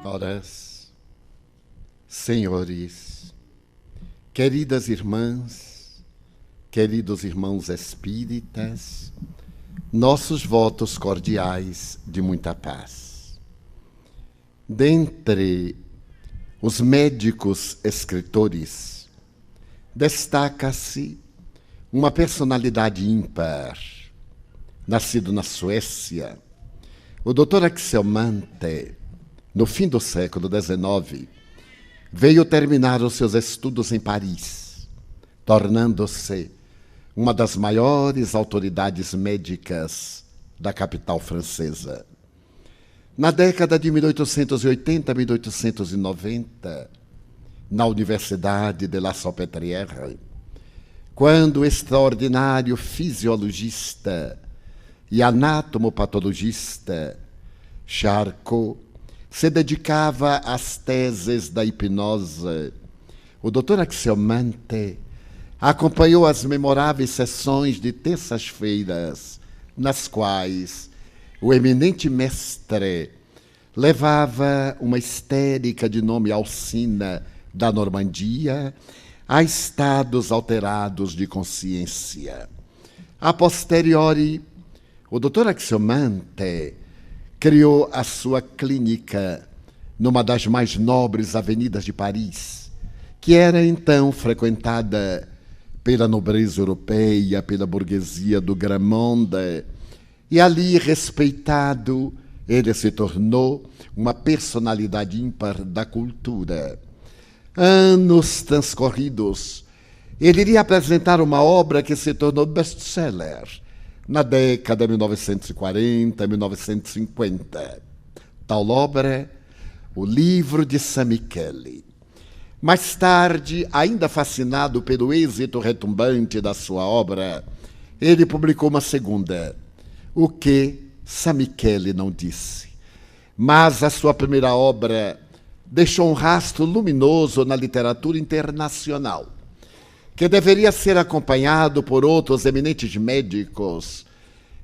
Senhoras, senhores, queridas irmãs, queridos irmãos espíritas, nossos votos cordiais de muita paz. Dentre os médicos escritores, destaca-se uma personalidade ímpar. Nascido na Suécia, o Dr. Axiomante, no fim do século XIX, veio terminar os seus estudos em Paris, tornando-se uma das maiores autoridades médicas da capital francesa. Na década de 1880 a 1890, na Universidade de La Salpêtrière, quando o extraordinário fisiologista e anatomopatologista Charcot se dedicava às teses da hipnose, o Dr. Axiomante acompanhou as memoráveis sessões de terças-feiras, nas quais o eminente mestre levava uma histérica de nome Alcina da Normandia a estados alterados de consciência. A posteriori, o Dr. Axiomante criou a sua clínica numa das mais nobres avenidas de Paris, que era então frequentada pela nobreza europeia, pela burguesia do Grand Monde, e ali, respeitado, ele se tornou uma personalidade ímpar da cultura. Anos transcorridos, ele iria apresentar uma obra que se tornou best-seller na década de 1940, 1950. Tal obra, o livro de Saint Michele. Mais tarde, ainda fascinado pelo êxito retumbante da sua obra, ele publicou uma segunda, O que Saint Michele não disse. Mas a sua primeira obra deixou um rastro luminoso na literatura internacional, que deveria ser acompanhado por outros eminentes médicos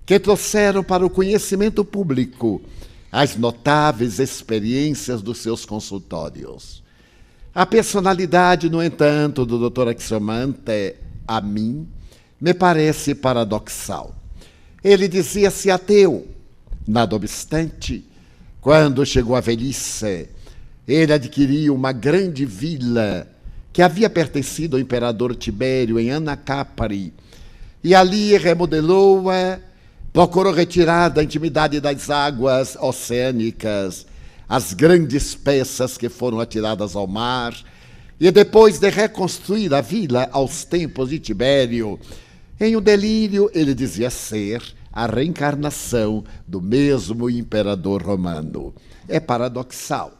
que trouxeram para o conhecimento público as notáveis experiências dos seus consultórios. A personalidade, no entanto, do Dr. Axiomante, a mim, me parece paradoxal. Ele dizia-se ateu. Nada obstante, quando chegou à velhice, ele adquiriu uma grande vila que havia pertencido ao imperador Tibério em Anacapri, e ali remodelou-a, procurou retirar da intimidade das águas oceânicas as grandes peças que foram atiradas ao mar, e depois de reconstruir a vila aos tempos de Tibério, em um delírio ele dizia ser a reencarnação do mesmo imperador romano. É paradoxal,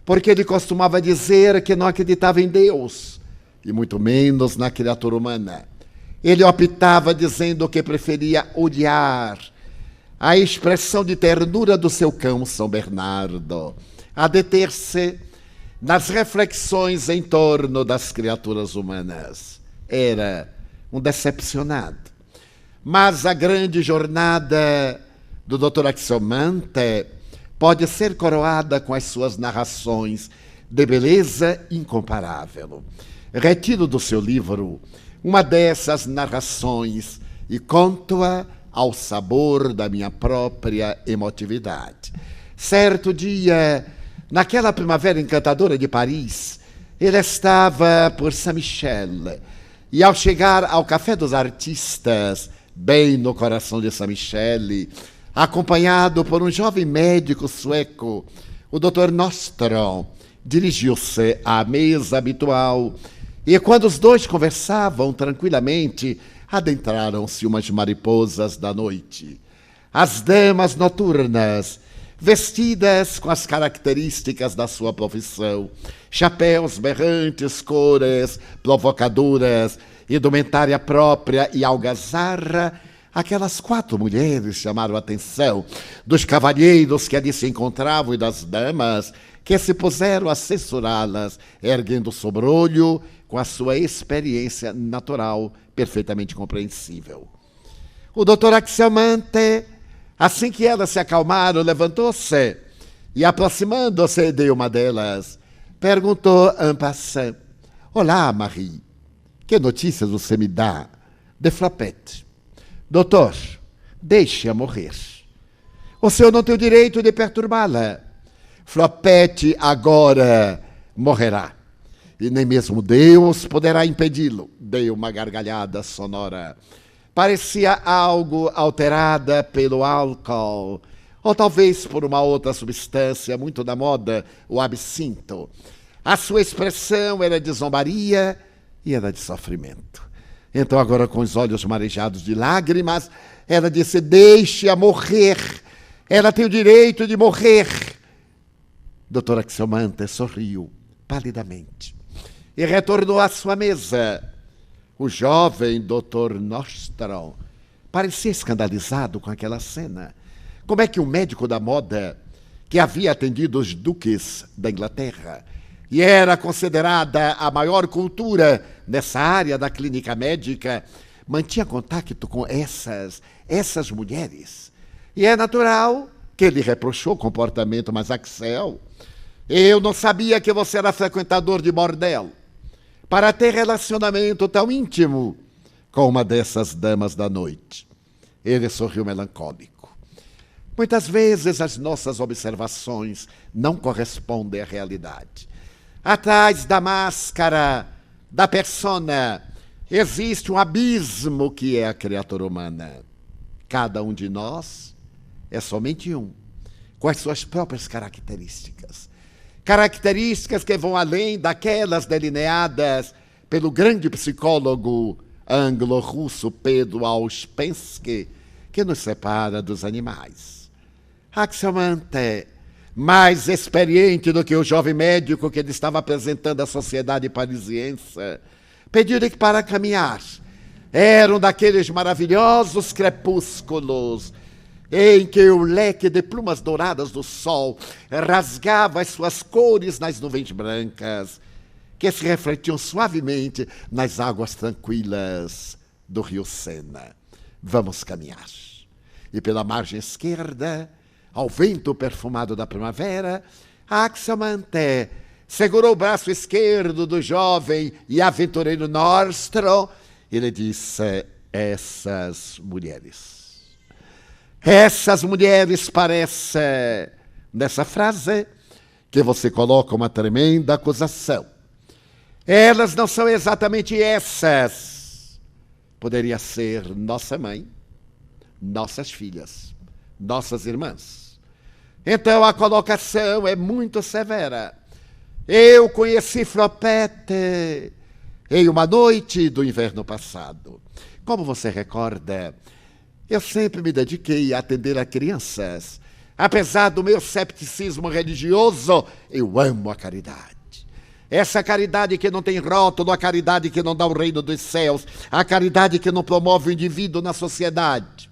porque ele costumava dizer que não acreditava em Deus, e muito menos na criatura humana. Ele optava dizendo que preferia odiar a expressão de ternura do seu cão São Bernardo, a deter-se nas reflexões em torno das criaturas humanas. Era um decepcionado. Mas a grande jornada do Dr. Axiomante pode ser coroada com as suas narrações de beleza incomparável. Retiro do seu livro uma dessas narrações e conto-a ao sabor da minha própria emotividade. Certo dia, naquela primavera encantadora de Paris, ele estava por Saint-Michel, e ao chegar ao Café dos Artistas, bem no coração de Saint-Michel, acompanhado por um jovem médico sueco, o Dr. Nostrom, dirigiu-se à mesa habitual, e quando os dois conversavam tranquilamente, adentraram-se umas mariposas da noite. As damas noturnas, vestidas com as características da sua profissão, chapéus berrantes, cores provocadoras, indumentária própria e algazarra, aquelas 4 mulheres chamaram a atenção dos cavalheiros que ali se encontravam e das damas que se puseram a censurá-las, erguendo o sobrolho com a sua experiência natural perfeitamente compreensível. O Dr. Axiomante, assim que elas se acalmaram, levantou-se e aproximando-se de uma delas, perguntou en passant: Olá, Marie, que notícias você me dá de Flopette? Doutor, deixe-a morrer. O senhor não tem o direito de perturbá-la. Flopette agora morrerá. E nem mesmo Deus poderá impedi-lo. Deu uma gargalhada sonora. Parecia algo alterada pelo álcool, ou talvez por uma outra substância muito da moda, o absinto. A sua expressão era de zombaria e era de sofrimento. Então, agora com os olhos marejados de lágrimas, ela disse: deixe-a morrer. Ela tem o direito de morrer. Doutora Axiomantes sorriu palidamente e retornou à sua mesa. O jovem Dr. Nordstrom parecia escandalizado com aquela cena. Como é que um médico da moda, que havia atendido os duques da Inglaterra e era considerada a maior cultura nessa área da clínica médica, mantinha contato com essas mulheres? E é natural que ele reprochou o comportamento, mas Axel, eu não sabia que você era frequentador de bordel para ter relacionamento tão íntimo com uma dessas damas da noite. Ele sorriu melancólico. Muitas vezes as nossas observações não correspondem à realidade. Atrás da máscara, da persona, existe um abismo que é a criatura humana. Cada um de nós é somente um, com as suas próprias características. Características que vão além daquelas delineadas pelo grande psicólogo anglo-russo Pedro Auspensky, que nos separa dos animais. Axiomantes, mais experiente do que o jovem médico que ele estava apresentando à sociedade parisiense, pediu-lhe para caminhar. Eram daqueles maravilhosos crepúsculos em que o leque de plumas douradas do sol rasgava as suas cores nas nuvens brancas, que se refletiam suavemente nas águas tranquilas do rio Sena. Vamos caminhar. E pela margem esquerda, ao vento perfumado da primavera, Axiomantes segurou o braço esquerdo do jovem e aventureiro Nordstrom e lhe disse: essas mulheres parecem, nessa frase, que você coloca uma tremenda acusação. Elas não são exatamente essas. Poderia ser nossa mãe, nossas filhas, nossas irmãs. Então a colocação é muito severa. Eu conheci Flopette em uma noite do inverno passado. Como você recorda, eu sempre me dediquei a atender a crianças. Apesar do meu cepticismo religioso, eu amo a caridade. Essa caridade que não tem rótulo, a caridade que não dá o reino dos céus, a caridade que não promove o indivíduo na sociedade,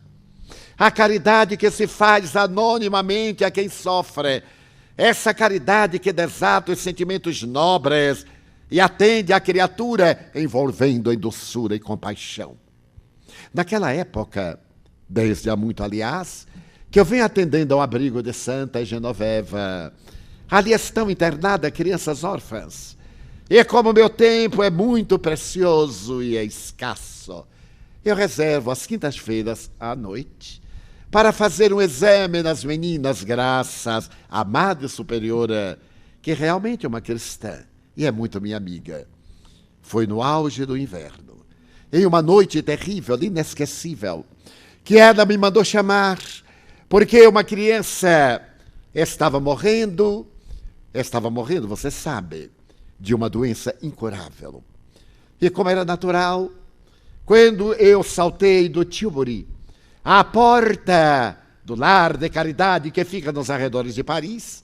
a caridade que se faz anonimamente a quem sofre, essa caridade que desata os sentimentos nobres e atende a criatura envolvendo em doçura e compaixão. Naquela época, desde há muito, aliás, que eu venho atendendo ao abrigo de Santa Genoveva. Ali estão internadas crianças órfãs. E como meu tempo é muito precioso e é escasso, eu reservo as quintas-feiras à noite para fazer um exame nas meninas, graças à Madre Superiora, que realmente é uma cristã e é muito minha amiga. Foi no auge do inverno, em uma noite terrível, inesquecível, que ela me mandou chamar, porque uma criança estava morrendo, você sabe, de uma doença incurável. E como era natural, quando eu saltei do Tilbury à porta do lar de caridade que fica nos arredores de Paris,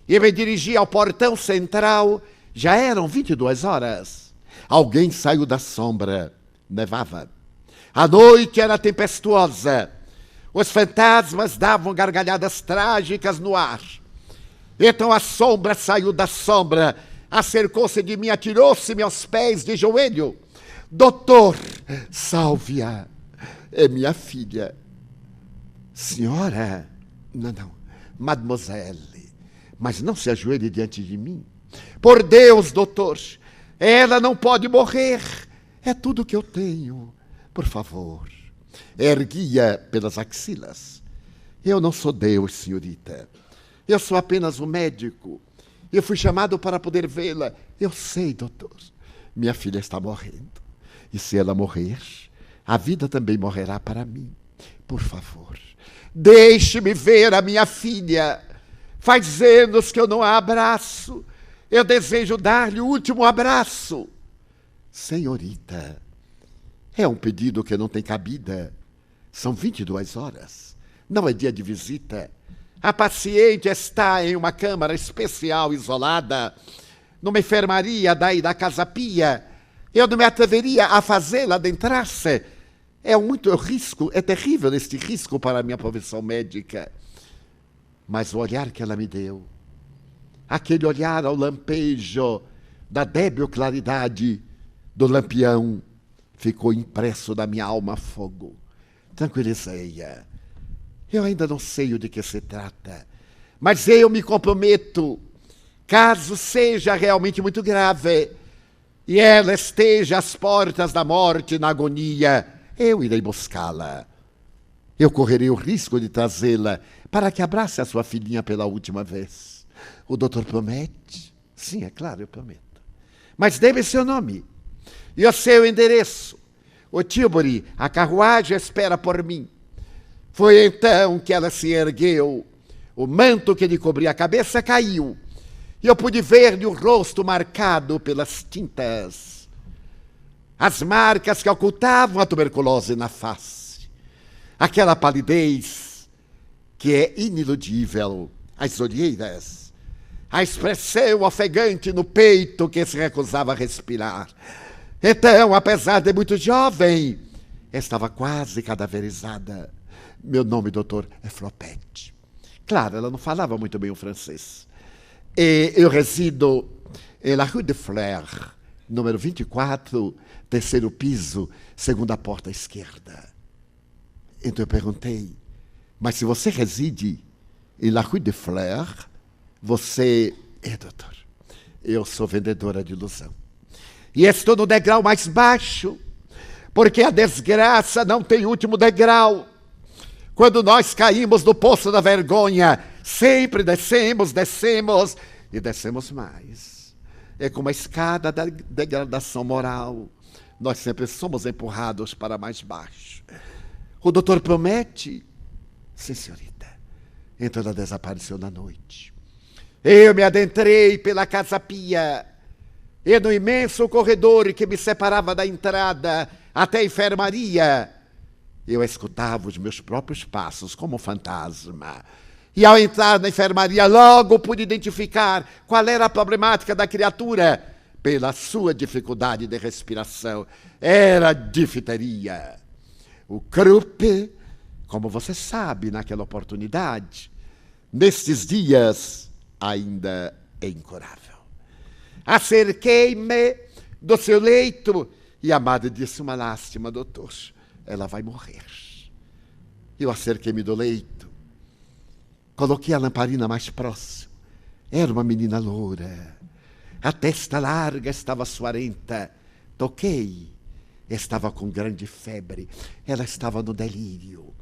e me dirigi ao portão central, já eram 22 horas. Alguém saiu da sombra, nevava. A noite era tempestuosa. Os fantasmas davam gargalhadas trágicas no ar. Então a sombra saiu da sombra, acercou-se de mim, atirou-se-me aos pés de joelho. Doutor, salve-a, é minha filha. Senhora? Não, mademoiselle. mas não se ajoelhe diante de mim. Por Deus, doutor, ela não pode morrer. É tudo que eu tenho. Por favor. Erguia pelas axilas. Eu não sou Deus, senhorita. Eu sou apenas um médico. Eu fui chamado para poder vê-la. Eu sei, doutor. Minha filha está morrendo. E se ela morrer, a vida também morrerá para mim. Por favor, deixe-me ver a minha filha. Faz anos que eu não a abraço. Eu desejo dar-lhe o último abraço. Senhorita, é um pedido que não tem cabida. São 22 horas. Não é dia de visita. A paciente está em uma câmara especial isolada, numa enfermaria daí da Casa Pia. Eu não me atreveria a fazê-la adentrar-se. É muito risco, é terrível este risco para a minha profissão médica. Mas o olhar que ela me deu, aquele olhar ao lampejo da débil claridade do lampião, ficou impresso na minha alma fogo. Tranquilizei-a. Eu ainda não sei de que se trata, mas eu me comprometo, caso seja realmente muito grave e ela esteja às portas da morte na agonia, eu irei buscá-la. Eu correrei o risco de trazê-la para que abrace a sua filhinha pela última vez. O doutor promete? Sim, é claro, eu prometo. Mas dê-me seu nome e o seu endereço. O Tilbury, a carruagem espera por mim. Foi então que ela se ergueu. O manto que lhe cobria a cabeça caiu. E eu pude ver-lhe o rosto marcado pelas tintas. As marcas que ocultavam a tuberculose na face. Aquela palidez que é iniludível. As olheiras. A expressão ofegante no peito que se recusava a respirar. Então, apesar de muito jovem, estava quase cadaverizada. Meu nome, doutor, é Flopete. Claro, ela não falava muito bem o francês. E eu resido na Rue de Fleur, número 24, terceiro piso, segunda porta à esquerda. Então eu perguntei, mas se você reside na Rue de Fleur, você... doutor, eu sou vendedora de ilusão. E estou no degrau mais baixo, porque a desgraça não tem último degrau. Quando nós caímos do poço da vergonha, sempre descemos e descemos mais. É como a escada da degradação moral. Nós sempre somos empurrados para mais baixo. O doutor promete? Sim, senhorita. Então ela desapareceu na noite. Eu me adentrei pela Casa Pia e no imenso corredor que me separava da entrada até a enfermaria, eu escutava os meus próprios passos como um fantasma. E ao entrar na enfermaria, logo pude identificar qual era a problemática da criatura pela sua dificuldade de respiração. Era difteria. O Krupp, como você sabe, naquela oportunidade, nestes dias, ainda é incurável. Acerquei-me do seu leito e a madre disse, uma lástima, doutor. Ela vai morrer. Eu acerquei-me do leito. Coloquei a lamparina mais próximo. Era uma menina loura. A testa larga estava suarenta. Toquei. Estava com grande febre. Ela estava no delírio.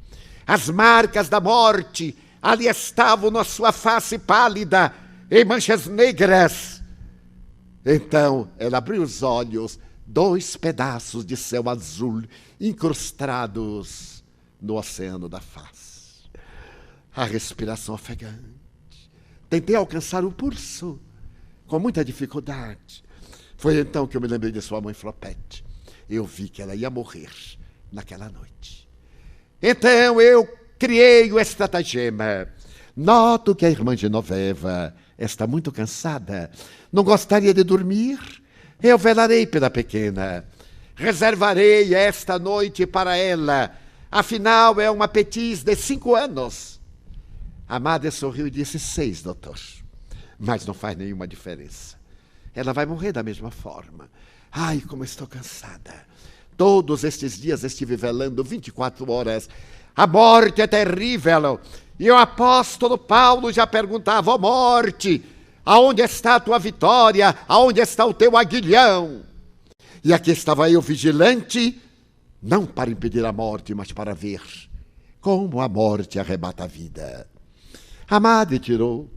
As marcas da morte ali estavam na sua face pálida, em manchas negras. Então ela abriu os olhos. 2 pedaços de céu azul incrustados no oceano da face. A respiração ofegante. Tentei alcançar o pulso com muita dificuldade. Foi então que eu me lembrei de sua mãe Flopete. Eu vi que ela ia morrer naquela noite. Então eu criei o estratagema. Noto que a irmã Genoveva está muito cansada. Não gostaria de dormir? Eu velarei pela pequena. Reservarei esta noite para ela. Afinal, é uma petiz de 5 anos. A madre sorriu e disse 6, doutor. Mas não faz nenhuma diferença. Ela vai morrer da mesma forma. Ai, como estou cansada. Todos estes dias estive velando 24 horas. A morte é terrível. E o apóstolo Paulo já perguntava: ó morte, aonde está a tua vitória? Aonde está o teu aguilhão? E aqui estava eu vigilante, não para impedir a morte, mas para ver como a morte arrebata a vida. A madre tirou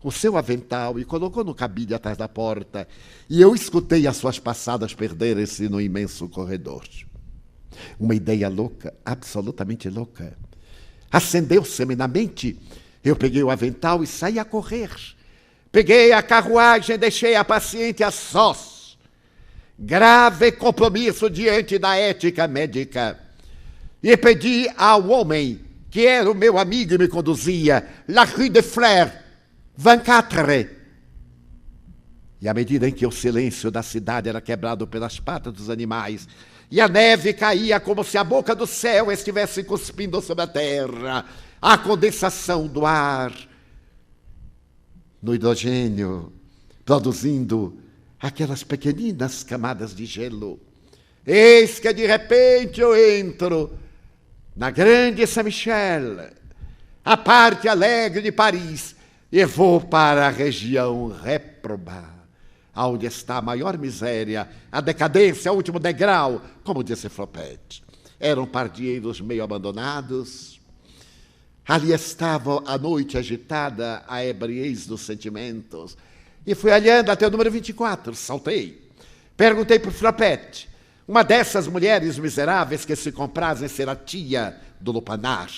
o seu avental e colocou no cabide atrás da porta, e eu escutei as suas passadas perderem-se no imenso corredor. Uma ideia louca, absolutamente louca, acendeu-se-me na mente. Eu peguei o avental e saí a correr. Peguei a carruagem, deixei a paciente a sós. Grave compromisso diante da ética médica. E pedi ao homem, que era o meu amigo e me conduzia, La Rue de Flers, 24. E à medida em que o silêncio da cidade era quebrado pelas patas dos animais, e a neve caía como se a boca do céu estivesse cuspindo sobre a terra, a condensação do ar no hidrogênio, produzindo aquelas pequeninas camadas de gelo. Eis que de repente eu entro na grande Saint-Michel, a parte alegre de Paris, e vou para a região réproba, onde está a maior miséria, a decadência, o último degrau, como disse Flopete. Eram pardieiros meio abandonados. Ali estava a noite agitada, a ebriez dos sentimentos. E fui olhando até o número 24, saltei. Perguntei para o Flopete, uma dessas mulheres miseráveis que se comprazem ser a tia do lupanar.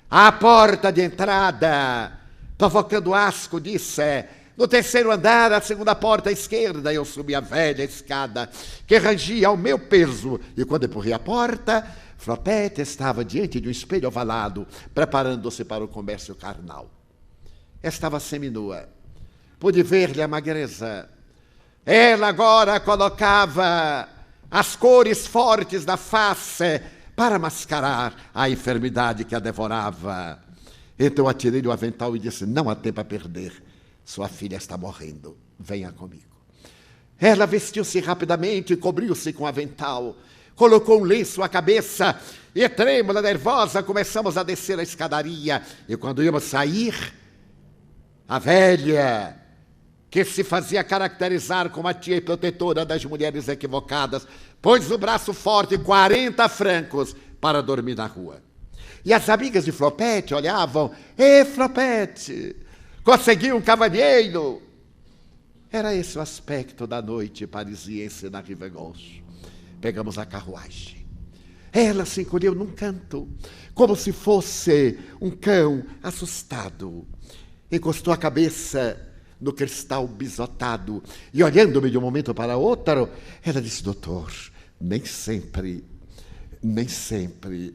À porta de entrada, provocando asco, disse: no terceiro andar, a segunda porta à esquerda. Eu subi a velha escada que rangia ao meu peso. E quando empurrei a porta, Flopete estava diante de um espelho ovalado, preparando-se para o comércio carnal. Estava seminua. Pude ver-lhe a magreza. Ela agora colocava as cores fortes da face para mascarar a enfermidade que a devorava. Então atirei-lhe o avental e disse: não há tempo a perder. Sua filha está morrendo. Venha comigo. Ela vestiu-se rapidamente e cobriu-se com o avental. Colocou um lenço à cabeça e, trêmula, nervosa, começamos a descer a escadaria. E quando íamos sair, a velha, que se fazia caracterizar como a tia e protetora das mulheres equivocadas, pôs no braço forte 40 francos para dormir na rua. E as amigas de Flopete olhavam: Flopete, conseguiu um cavalheiro. Era esse o aspecto da noite parisiense na Rive Gauche. Pegamos a carruagem. Ela se encolheu num canto, como se fosse um cão assustado. Encostou a cabeça no cristal bisotado e, olhando-me de um momento para outro, ela disse: doutor, nem sempre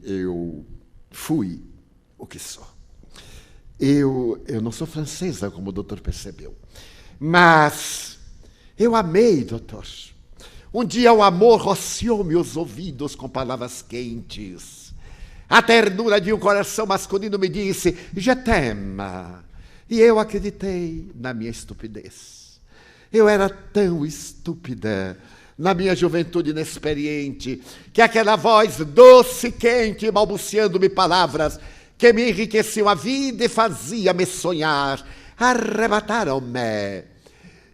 eu fui o que sou. Eu não sou francesa, como o doutor percebeu, mas eu amei, doutor. Um dia o amor rociou-me os ouvidos com palavras quentes. A ternura de um coração masculino me disse: je t'aime. E eu acreditei na minha estupidez. Eu era tão estúpida na minha juventude inexperiente, que aquela voz doce e quente, balbuciando-me palavras que me enriqueciam a vida e fazia-me sonhar, arrebataram-me.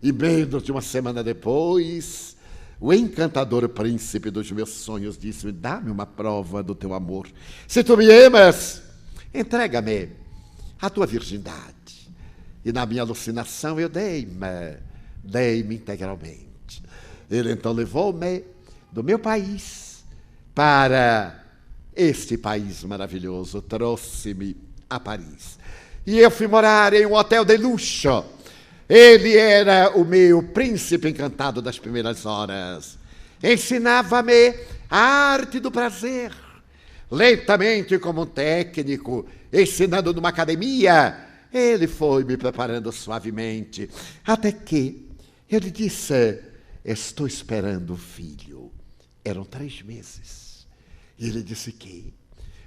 E menos de uma semana depois, o encantador príncipe dos meus sonhos disse-me: dá-me uma prova do teu amor. Se tu me amas, entrega-me a tua virgindade. E na minha alucinação eu dei-me integralmente. Ele então levou-me do meu país para este país maravilhoso, trouxe-me a Paris. E eu fui morar em um hotel de luxo. Ele era o meu príncipe encantado das primeiras horas. Ensinava-me a arte do prazer. Lentamente, como um técnico, ensinando numa academia, ele foi me preparando suavemente, até que ele disse: estou esperando um filho. Eram 3 meses. E ele disse que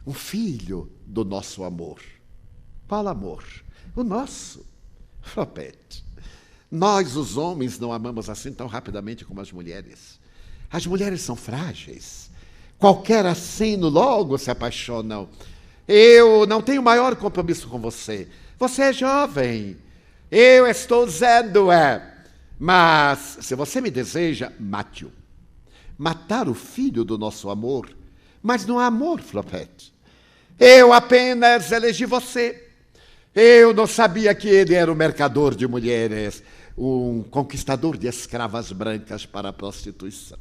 um filho do nosso amor. Qual amor? O nosso. Flopete. Nós, os homens, não amamos assim tão rapidamente como as mulheres. As mulheres são frágeis. Qualquer aceno logo se apaixonam. Eu não tenho maior compromisso com você. Você é jovem. Eu estou dizendo, mas se você me deseja, mate-o. Matar o filho do nosso amor. Mas não há amor, Flopete. Eu apenas elegi você. Eu não sabia que ele era um mercador de mulheres, um conquistador de escravas brancas para a prostituição.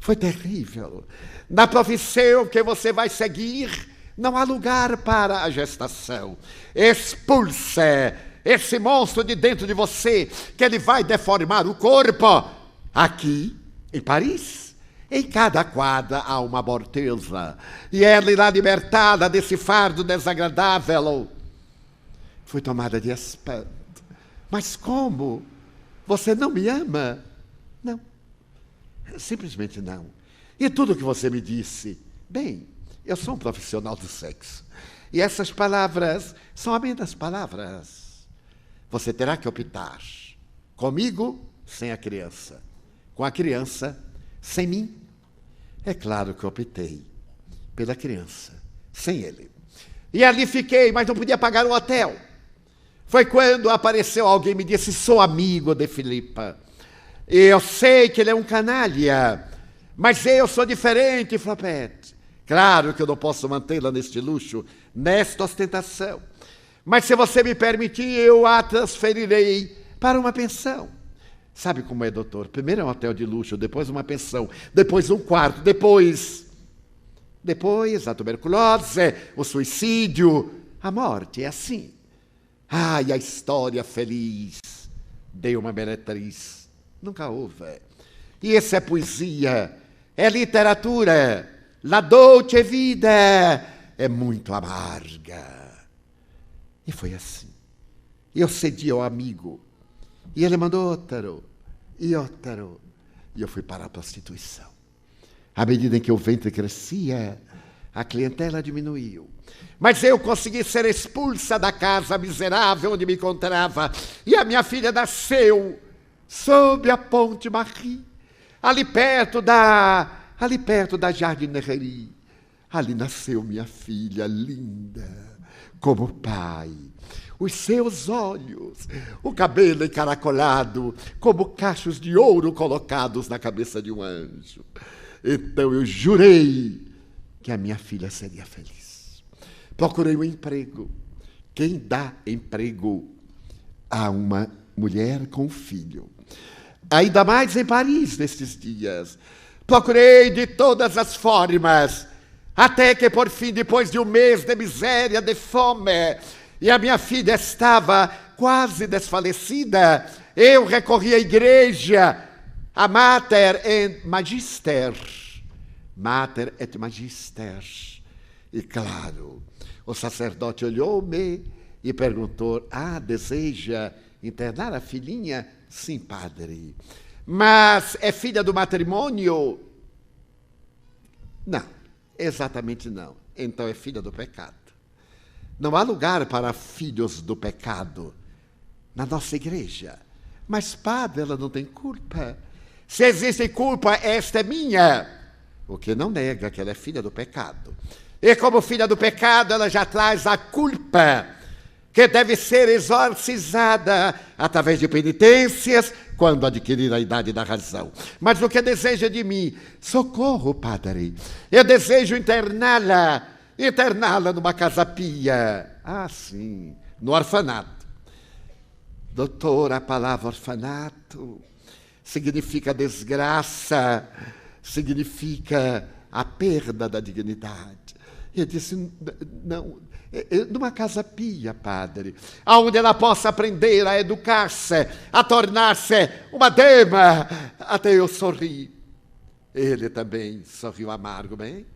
Foi terrível. Na profissão que você vai seguir, não há lugar para a gestação. Expulse esse monstro de dentro de você, que ele vai deformar o corpo. Aqui, em Paris, em cada quadra há uma aborteza, e ela irá libertada desse fardo desagradável. Fui tomada de espanto. Mas como? Você não me ama? Não. Simplesmente não. E tudo o que você me disse? Bem, eu sou um profissional do sexo. E essas palavras são apenas palavras. Você terá que optar. Comigo, sem a criança. Com a criança, sem mim. É claro que eu optei pela criança, sem ele. E ali fiquei, mas não podia pagar o hotel. Foi quando apareceu alguém e me disse, sou amigo de Filipa. Eu sei que ele é um canalha, mas eu sou diferente, Flopete. Claro que eu não posso mantê-la neste luxo, nesta ostentação. Mas se você me permitir, eu a transferirei para uma pensão. Sabe como é, doutor? Primeiro é um hotel de luxo, depois uma pensão, depois um quarto, depois a tuberculose, o suicídio, a morte, é assim. Ai, a história feliz de uma meretriz. Nunca houve. E isso é poesia, é literatura. La dolce vida é muito amarga. E foi assim. Eu cedi ao amigo. E ele mandou outro. E outro. E eu fui para a prostituição. À medida em que o ventre crescia, a clientela diminuiu. Mas eu consegui ser expulsa da casa miserável onde me encontrava. E a minha filha nasceu sob a Ponte Marie, ali perto da Jardinerie. Ali nasceu minha filha linda, como o pai. Os seus olhos, o cabelo encaracolado, como cachos de ouro colocados na cabeça de um anjo. Então eu jurei que a minha filha seria feliz. Procurei um emprego. Quem dá emprego a uma mulher com filho? Ainda mais em Paris nestes dias. Procurei de todas as formas, até que por fim, depois de um mês de miséria, de fome, e a minha filha estava quase desfalecida, eu recorri à igreja, a Mater et Magister. Mater et Magister. E claro, o sacerdote olhou-me e perguntou, deseja internar a filhinha? Sim, padre. Mas é filha do matrimônio? Não, exatamente não. Então é filha do pecado. Não há lugar para filhos do pecado na nossa igreja. Mas, padre, ela não tem culpa. Se existe culpa, esta é minha. O que não nega que ela é filha do pecado. E como filha do pecado, ela já traz a culpa, que deve ser exorcizada através de penitências, quando adquirir a idade da razão. Mas o que deseja de mim? Socorro, padre. Eu desejo interná-la numa casa pia. Sim, no orfanato. Doutor, a palavra orfanato significa desgraça, significa a perda da dignidade. Eu disse, não, numa casa pia, padre, onde ela possa aprender a educar-se, a tornar-se uma dama. Até eu sorri. Ele também sorriu amargo, bem?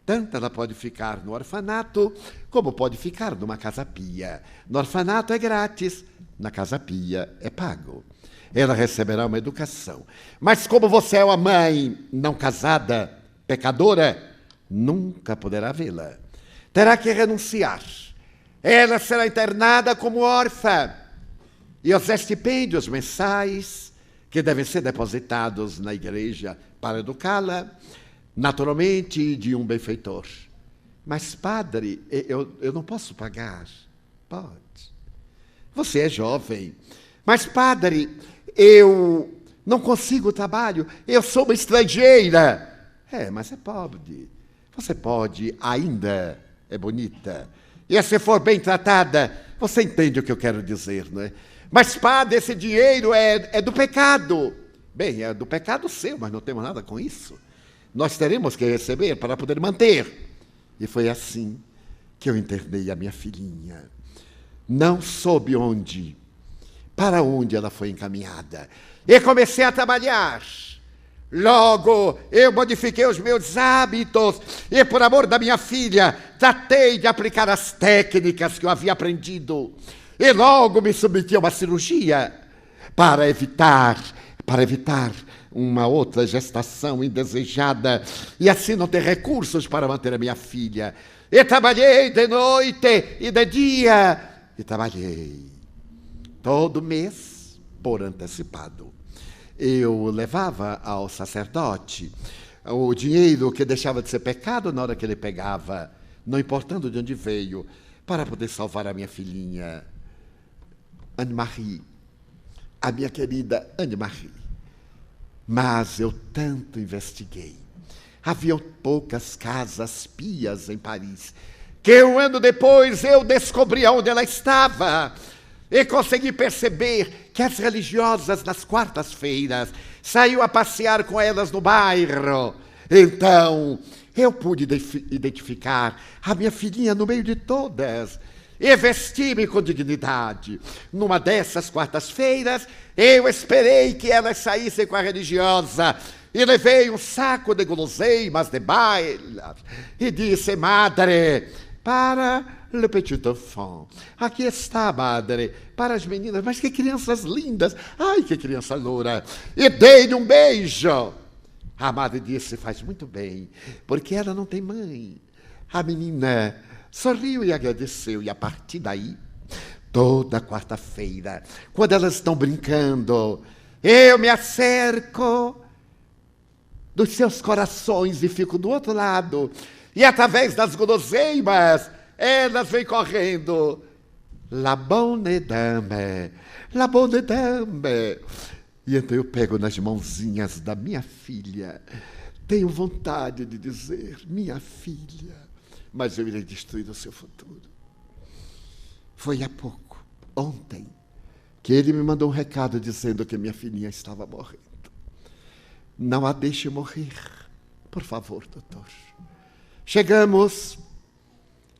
Tanto ela pode ficar no orfanato, como pode ficar numa casa pia. No orfanato é grátis, na casa pia é pago. Ela receberá uma educação. Mas como você é uma mãe não casada, pecadora, nunca poderá vê-la. Terá que renunciar. Ela será internada como órfã. E os estipêndios mensais, que devem ser depositados na igreja para educá-la, naturalmente de um benfeitor. Mas, padre, eu não posso pagar. Pode. Você é jovem. Mas, padre, eu não consigo trabalho. Eu sou uma estrangeira. Mas é pobre. Você pode, ainda é bonita. E se for bem tratada, você entende o que eu quero dizer, não é? Mas, padre, esse dinheiro é do pecado. Bem, é do pecado seu, mas não temos nada com isso. Nós teremos que receber para poder manter. E foi assim que eu internei a minha filhinha. Não soube para onde ela foi encaminhada. E comecei a trabalhar. Logo, eu modifiquei os meus hábitos e, por amor da minha filha, tratei de aplicar as técnicas que eu havia aprendido. E logo me submeti a uma cirurgia para evitar uma outra gestação indesejada e assim não ter recursos para manter a minha filha. E trabalhei de noite e de dia. E trabalhei todo mês por antecipado. Eu levava ao sacerdote o dinheiro que deixava de ser pecado na hora que ele pegava, não importando de onde veio, para poder salvar a minha filhinha, Anne-Marie, a minha querida Anne-Marie. Mas eu tanto investiguei. Havia poucas casas pias em Paris, que um ano depois eu descobri onde ela estava. E consegui perceber que as religiosas, nas quartas-feiras, saíam a passear com elas no bairro. Então, eu pude identificar a minha filhinha no meio de todas e vesti-me com dignidade. Numa dessas quartas-feiras, eu esperei que elas saíssem com a religiosa e levei um saco de guloseimas de baile e disse: madre, para le petit enfant. Aqui está, madre, para as meninas. Mas que crianças lindas! Ai, que criança loura! E dei-lhe um beijo. A madre disse: faz muito bem, porque ela não tem mãe. A menina sorriu e agradeceu. E a partir daí, toda quarta-feira, quando elas estão brincando, eu me acerco dos seus corações e fico do outro lado. E através das guloseimas, elas vêm correndo. La bonne dame, la bonne dame. E então eu pego nas mãozinhas da minha filha. Tenho vontade de dizer: minha filha, mas eu irei destruir o seu futuro. Foi há pouco, ontem, que ele me mandou um recado dizendo que minha filhinha estava morrendo. Não a deixe morrer, por favor, doutor. Chegamos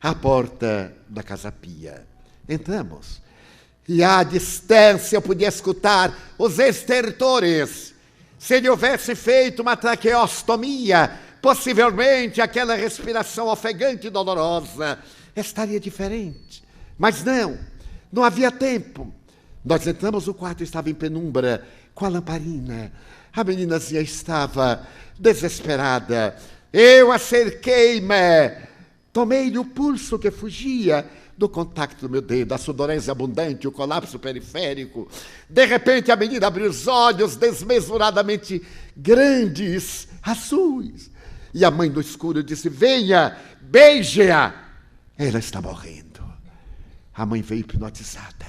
à porta da Casa Pia. Entramos. E à distância eu podia escutar os estertores. Se ele houvesse feito uma traqueostomia, possivelmente aquela respiração ofegante e dolorosa estaria diferente. Mas não havia tempo. Nós entramos, o quarto estava em penumbra, com a lamparina. A meninazinha estava desesperada. Eu acerquei-me, tomei-lhe o pulso que fugia do contato do meu dedo, a sudorese abundante, o colapso periférico. De repente, a menina abriu os olhos desmesuradamente grandes, azuis. E a mãe no escuro disse: venha, beije-a. Ela está morrendo. A mãe veio hipnotizada.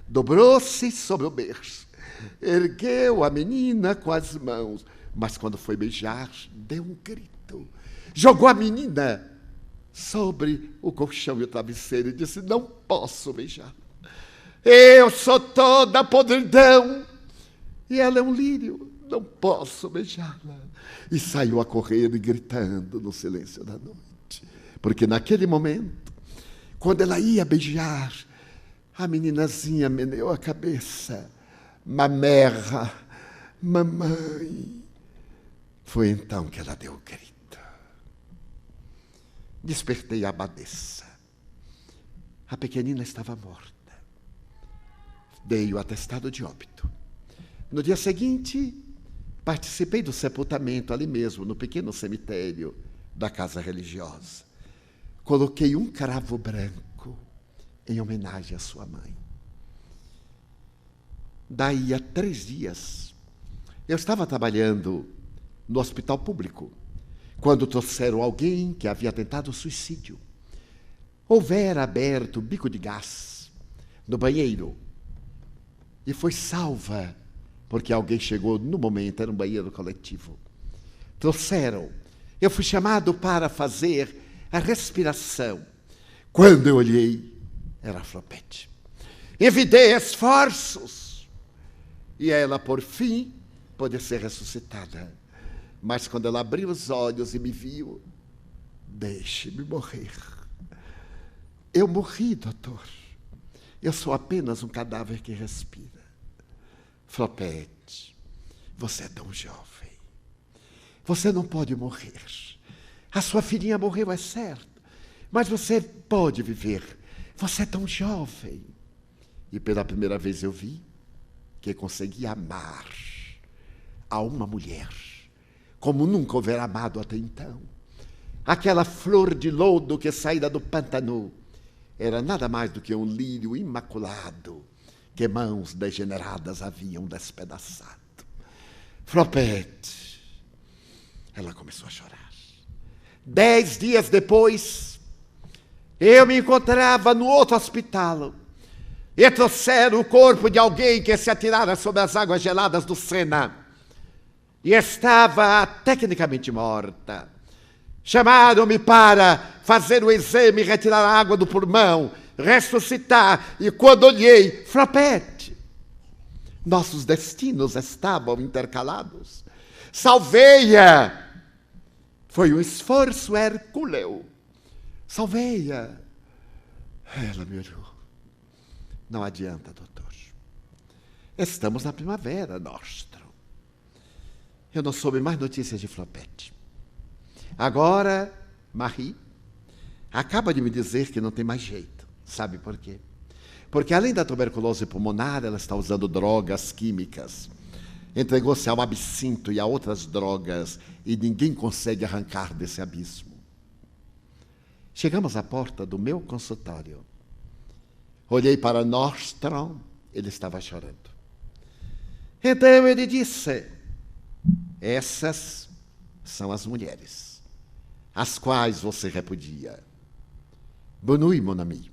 Dobrou-se sobre o berço. Ergueu a menina com as mãos. Mas quando foi beijar, deu um grito. Jogou a menina sobre o colchão e o travesseiro e disse: não posso beijar. Eu sou toda podridão. E ela é um lírio. Não posso beijá-la. E saiu a correr e gritando no silêncio da noite. Porque naquele momento, quando ela ia beijar, a meninazinha meneou a cabeça. Mamera, mamãe. Foi então que ela deu o grito. Despertei a abadesa. A pequenina estava morta. Dei o atestado de óbito. No dia seguinte, participei do sepultamento ali mesmo, no pequeno cemitério da casa religiosa. Coloquei um cravo branco em homenagem à sua mãe. Daí a 3 dias, eu estava trabalhando no hospital público, quando trouxeram alguém que havia tentado suicídio. Houvera aberto o bico de gás no banheiro e foi salva, porque alguém chegou no momento, era um banheiro coletivo. Trouxeram. Eu fui chamado para fazer a respiração. Quando eu olhei, era a Flopete. Envidei esforços. E ela, por fim, pôde ser ressuscitada. Mas quando ela abriu os olhos e me viu, deixe-me morrer. Eu morri, doutor. Eu sou apenas um cadáver que respira. Flopete, você é tão jovem. Você não pode morrer. A sua filhinha morreu, é certo. Mas você pode viver. Você é tão jovem. E pela primeira vez eu vi que conseguia amar a uma mulher como nunca houvera amado até então. Aquela flor de lodo que saíra do pântano era nada mais do que um lírio imaculado que mãos degeneradas haviam despedaçado. Flopete. Ela começou a chorar. 10 dias depois, eu me encontrava no outro hospital e trouxeram o corpo de alguém que se atirara sobre as águas geladas do Sena e estava tecnicamente morta. Chamaram-me para fazer o exame, retirar a água do pulmão, ressuscitar, e quando olhei, Flopete, nossos destinos estavam intercalados. Salvei-a! Foi um esforço hercúleo. Salvei-a. Ela me olhou. Não adianta, doutor. Estamos na primavera, nostro. Eu não soube mais notícias de Flopete. Agora, Marie acaba de me dizer que não tem mais jeito. Sabe por quê? Porque além da tuberculose pulmonar, ela está usando drogas químicas. Entregou-se ao absinto e a outras drogas e ninguém consegue arrancar desse abismo. Chegamos à porta do meu consultório. Olhei para Nordstrom, ele estava chorando. Então ele disse, essas são as mulheres, as quais você repudia. Bonne nuit, mon ami.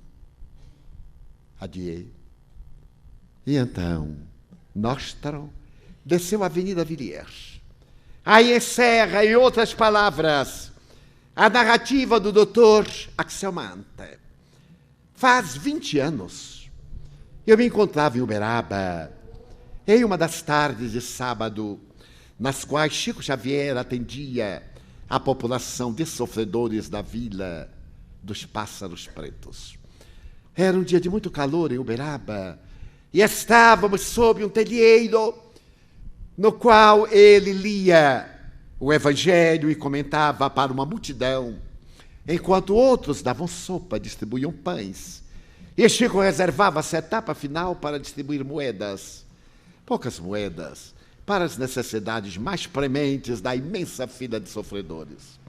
Adieu. E então, Nordstrom desceu a Avenida Villiers. Aí encerra, em outras palavras, a narrativa do Dr. Axelmante. Faz 20 anos, eu me encontrava em Uberaba, em uma das tardes de sábado, nas quais Chico Xavier atendia a população de sofredores da Vila dos Pássaros Pretos. Era um dia de muito calor em Uberaba, e estávamos sob um telheiro, no qual ele lia o Evangelho e comentava para uma multidão, enquanto outros davam sopa, distribuíam pães. E Chico reservava essa etapa final para distribuir moedas, poucas moedas, para as necessidades mais prementes da imensa fila de sofredores.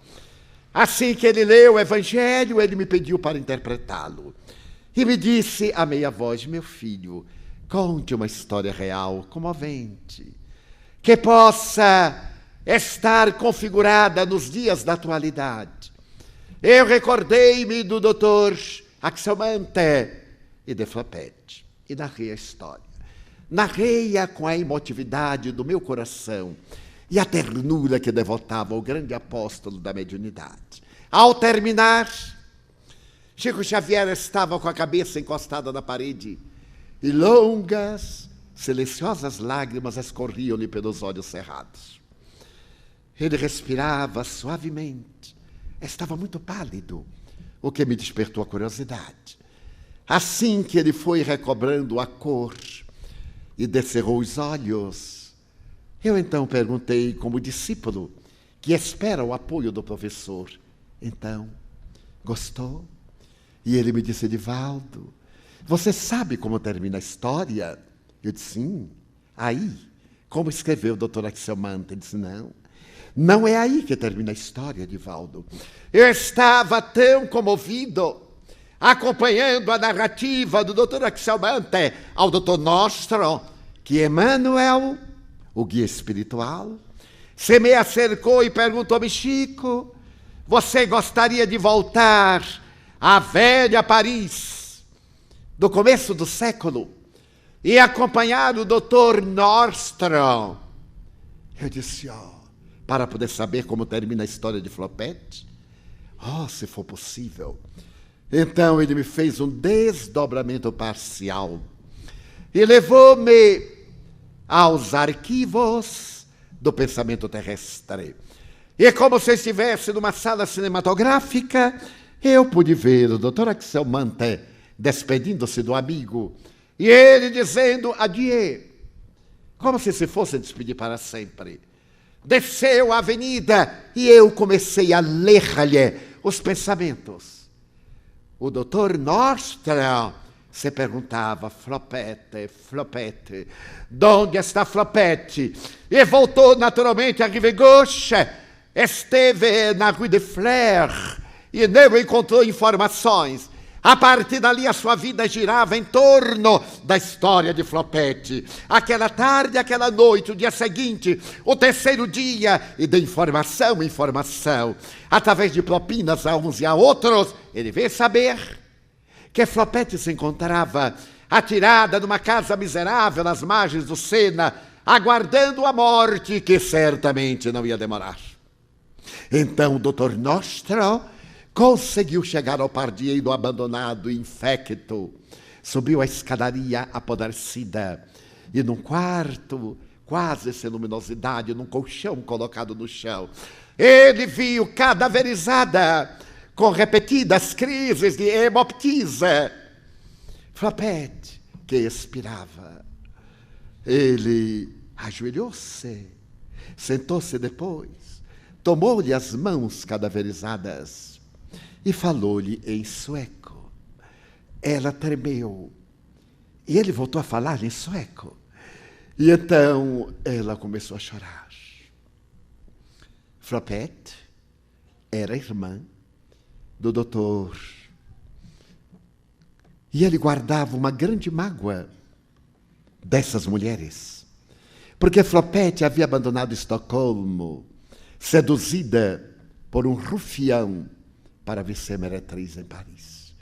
Assim que ele leu o Evangelho, ele me pediu para interpretá-lo. E me disse a meia voz, meu filho, conte uma história real, comovente, que possa estar configurada nos dias da atualidade. Eu recordei-me do Dr. Axelmante e de Flopete e narrei a história. Narrei-a com a emotividade do meu coração e a ternura que devotava ao grande apóstolo da mediunidade. Ao terminar, Chico Xavier estava com a cabeça encostada na parede e longas, silenciosas lágrimas escorriam-lhe pelos olhos cerrados. Ele respirava suavemente. Estava muito pálido, o que me despertou a curiosidade. Assim que ele foi recobrando a cor e descerrou os olhos, eu então perguntei como discípulo que espera o apoio do professor. Então, gostou? E ele me disse, Edivaldo, você sabe como termina a história? Eu disse, sim. Aí, como escreveu o Dr. Axelmante? Ele disse, não é aí que termina a história, Edivaldo. Eu estava tão comovido, acompanhando a narrativa do Dr. Axelmante ao Dr. Nordstrom, que Emmanuel, o guia espiritual, Se me acercou e perguntou-me: Chico, você gostaria de voltar à velha Paris do começo do século e acompanhar o Dr. Nordstrom? Eu disse: para poder saber como termina a história de Flopete? Se for possível. Então ele me fez um desdobramento parcial e levou-me aos arquivos do pensamento terrestre. E como se estivesse numa sala cinematográfica, eu pude ver o Dr. Axel Mantel despedindo-se do amigo e ele dizendo adieu, como se fosse despedir para sempre. Desceu a avenida e eu comecei a ler-lhe os pensamentos. O Dr. Nordstrom se perguntava: Flopete, Flopete, onde está Flopete? E voltou naturalmente à Rive Gauche, esteve na Rue de Flers e não encontrou informações. A partir dali a sua vida girava em torno da história de Flopete. Aquela tarde, aquela noite, o dia seguinte, o terceiro dia, e de informação em informação, através de propinas a uns e a outros, ele veio saber que Flopete se encontrava atirada numa casa miserável nas margens do Sena, aguardando a morte, que certamente não ia demorar. Então o Dr. Nordstrom conseguiu chegar ao pardieiro abandonado, infecto. Subiu a escadaria apodrecida e num quarto, quase sem luminosidade, num colchão colocado no chão, ele viu cadaverizada, com repetidas crises de hemoptise, Flopete, que expirava. Ele ajoelhou-se, sentou-se depois, tomou-lhe as mãos cadaverizadas e falou-lhe em sueco. Ela tremeu. E ele voltou a falar em sueco. E então ela começou a chorar. Flopete era irmã do doutor. E ele guardava uma grande mágoa dessas mulheres. Porque Flopete havia abandonado Estocolmo, seduzida por um rufião, para vir ser meretriz em Paris.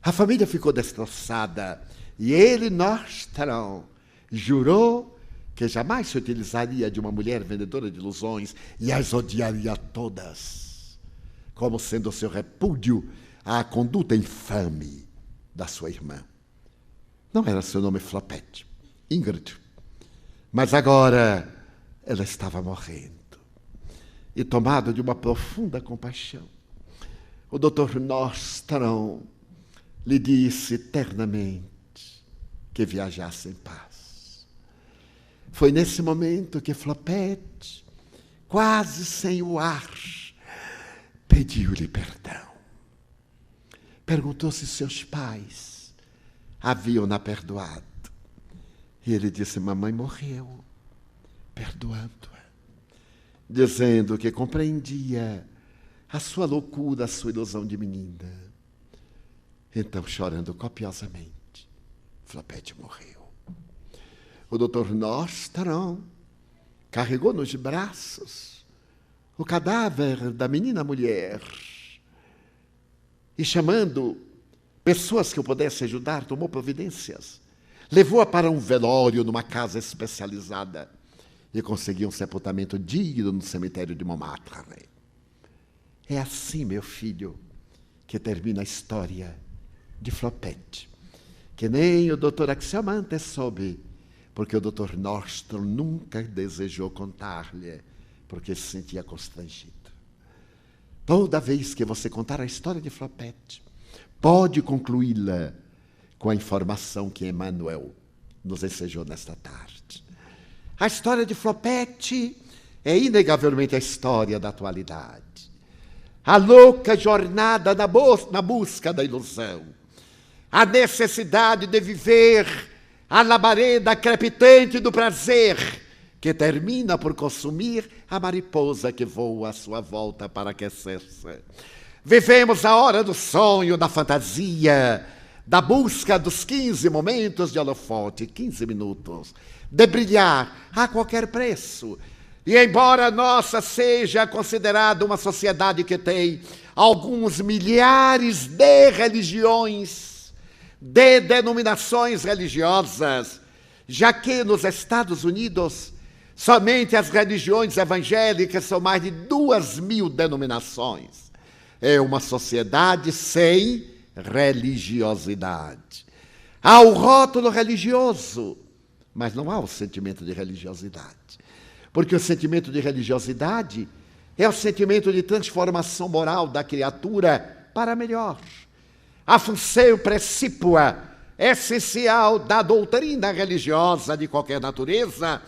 A família ficou destroçada e ele, Nordstrom, jurou que jamais se utilizaria de uma mulher vendedora de ilusões e as odiaria todas, como sendo seu repúdio à conduta infame da sua irmã. Não era seu nome Flopete, Ingrid, mas agora ela estava morrendo. E tomado de uma profunda compaixão, o Dr. Nordstrom lhe disse ternamente que viajasse em paz. Foi nesse momento que Flopete, quase sem o ar, pediu-lhe perdão. Perguntou se seus pais haviam-na perdoado. E ele disse: mamãe morreu, perdoando-a, dizendo que compreendia a sua loucura, a sua ilusão de menina. Então, chorando copiosamente, Flopete morreu. O Dr. Nordstrom carregou nos braços o cadáver da menina mulher e, chamando pessoas que o pudessem ajudar, tomou providências. Levou-a para um velório numa casa especializada e conseguiu um sepultamento digno no cemitério de Montmartre. É assim, meu filho, que termina a história de Flopete, que nem o Dr. Axel Mantel soube, porque o Dr. Nordstrom nunca desejou contar-lhe, porque se sentia constrangido. Toda vez que você contar a história de Flopete, pode concluí-la com a informação que Emmanuel nos ensejou nesta tarde. A história de Flopete é inegavelmente a história da atualidade. A louca jornada na busca da ilusão. A necessidade de viver a labareda crepitante do prazer, que termina por consumir a mariposa que voa à sua volta para aquecer-se. Vivemos a hora do sonho, da fantasia, da busca dos 15 momentos de holofote, 15 minutos, de brilhar a qualquer preço, E embora a nossa seja considerada uma sociedade que tem alguns milhares de religiões, de denominações religiosas, já que nos Estados Unidos somente as religiões evangélicas são mais de 2.000 denominações. É uma sociedade sem religiosidade. Há o rótulo religioso, mas não há o sentimento de religiosidade. Porque o sentimento de religiosidade é o sentimento de transformação moral da criatura para melhor. A função precípua, essencial da doutrina religiosa de qualquer natureza,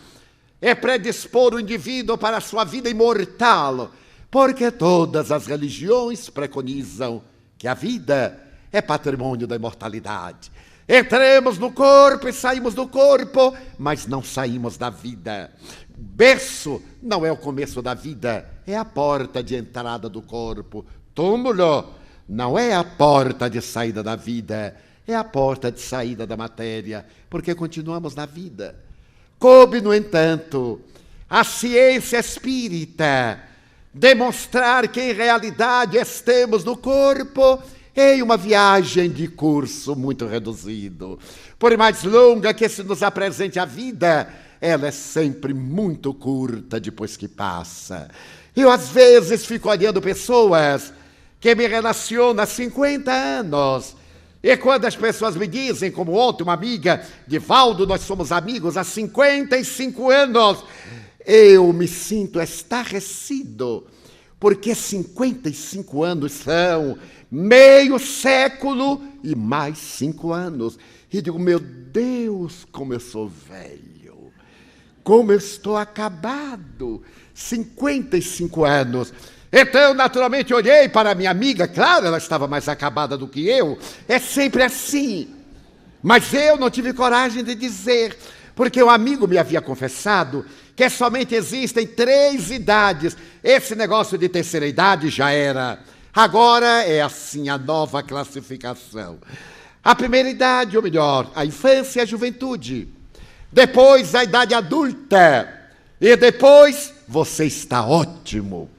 é predispor o indivíduo para a sua vida imortal, porque todas as religiões preconizam que a vida é patrimônio da imortalidade. Entremos no corpo e saímos do corpo, mas não saímos da vida. O berço não é o começo da vida, é a porta de entrada do corpo. Túmulo não é a porta de saída da vida, é a porta de saída da matéria, porque continuamos na vida. Coube, no entanto, a ciência espírita demonstrar que, em realidade, estamos no corpo em uma viagem de curso muito reduzido. Por mais longa que se nos apresente a vida, ela é sempre muito curta depois que passa. Eu, às vezes, fico olhando pessoas que me relacionam há 50 anos. E quando as pessoas me dizem, como ontem uma amiga, Divaldo, nós somos amigos há 55 anos, eu me sinto estarrecido, porque 55 anos são meio século e mais 5 anos. E digo, meu Deus, como eu sou velho, como eu estou acabado, 55 anos. Então, naturalmente, olhei para a minha amiga, claro, ela estava mais acabada do que eu, é sempre assim. Mas eu não tive coragem de dizer, porque um amigo me havia confessado que somente existem 3 idades. Esse negócio de terceira idade já era. Agora é assim a nova classificação. A primeira idade, ou melhor, a infância e a juventude. Depois a idade adulta. E depois, você está ótimo.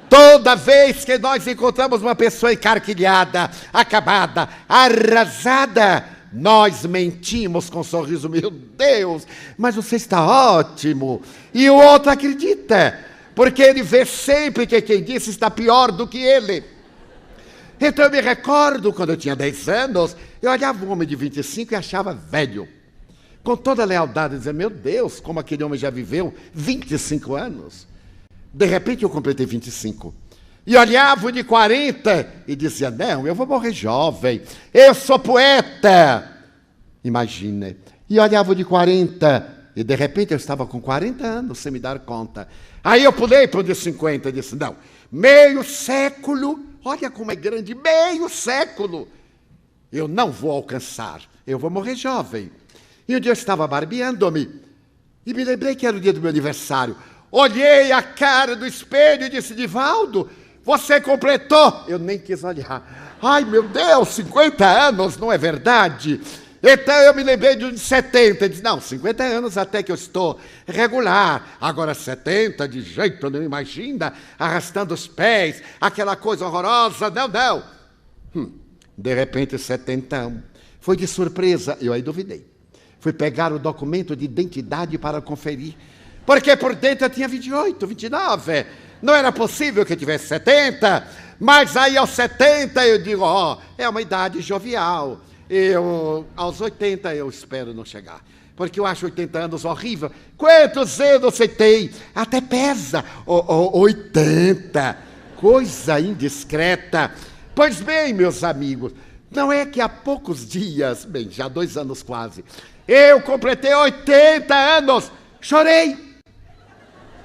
Toda vez que nós encontramos uma pessoa encarquilhada, acabada, arrasada, nós mentimos com um sorriso, meu Deus, mas você está ótimo. E o outro acredita, porque ele vê sempre que quem disse está pior do que ele. Então eu me recordo, quando eu tinha 10 anos, eu olhava um homem de 25 e achava velho. Com toda a lealdade, dizendo, meu Deus, como aquele homem já viveu 25 anos. De repente eu completei 25. E olhava o de 40 e dizia, não, eu vou morrer jovem. Eu sou poeta. Imagina. E olhava o de 40 e de repente eu estava com 40 anos, sem me dar conta. Aí eu pulei para o de 50 e disse, não, meio século, olha como é grande, meio século. Eu não vou alcançar, eu vou morrer jovem. E um dia eu estava barbeando-me e me lembrei que era o dia do meu aniversário. Olhei a cara do espelho e disse, Divaldo, você completou? Eu nem quis olhar. Ai, meu Deus, 50 anos, não é verdade? Então eu me lembrei de um de 70. Eu disse, não, 50 anos até que eu estou regular. Agora 70, de jeito nenhum, imagina, arrastando os pés, aquela coisa horrorosa. Não, não. De repente, 70. Foi de surpresa, eu aí duvidei. Fui pegar o documento de identidade para conferir. Porque por dentro eu tinha 28, 29. Não era possível que eu tivesse 70. Mas aí aos 70 eu digo, é uma idade jovial. Aos 80 eu espero não chegar. Porque eu acho 80 anos horrível. Quantos anos você tem? Até pesa. 80. Coisa indiscreta. Pois bem, meus amigos, não é que há poucos dias, bem, já 2 anos quase, eu completei 80 anos. Chorei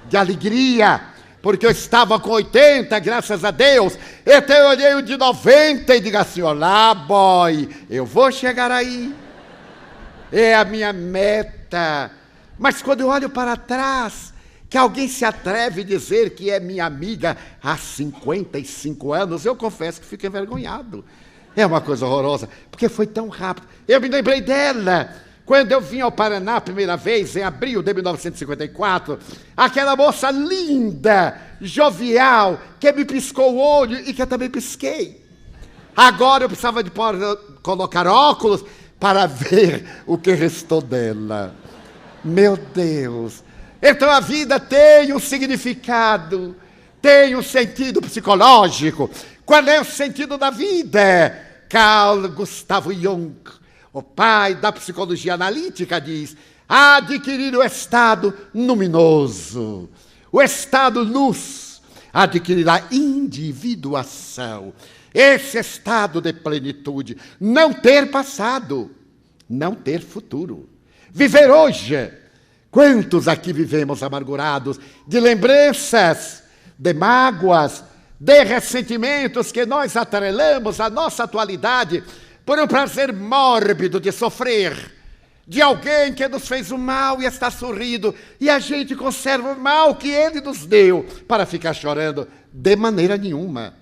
de alegria, porque eu estava com 80, graças a Deus. Então eu olhei o de 90 e digo assim, olá, boy, eu vou chegar aí. É a minha meta. Mas quando eu olho para trás, que alguém se atreve a dizer que é minha amiga há 55 anos, eu confesso que fico envergonhado. É uma coisa horrorosa, porque foi tão rápido. Eu me lembrei dela Quando eu vim ao Paraná a primeira vez, em abril de 1954, aquela moça linda, jovial, que me piscou o olho e que eu também pisquei. Agora eu precisava de colocar óculos para ver o que restou dela. Meu Deus! Então a vida tem um significado, tem um sentido psicológico. Qual é o sentido da vida? Carl Gustav Jung, o pai da psicologia analítica, diz: adquirir o estado luminoso, o estado luz, adquirir a individuação, esse estado de plenitude, não ter passado, não ter futuro, viver hoje. Quantos aqui vivemos amargurados de lembranças, de mágoas, de ressentimentos que nós atrelamos à nossa atualidade por um prazer mórbido de sofrer, de alguém que nos fez o mal e está sorrindo, e a gente conserva o mal que ele nos deu para ficar chorando? De maneira nenhuma.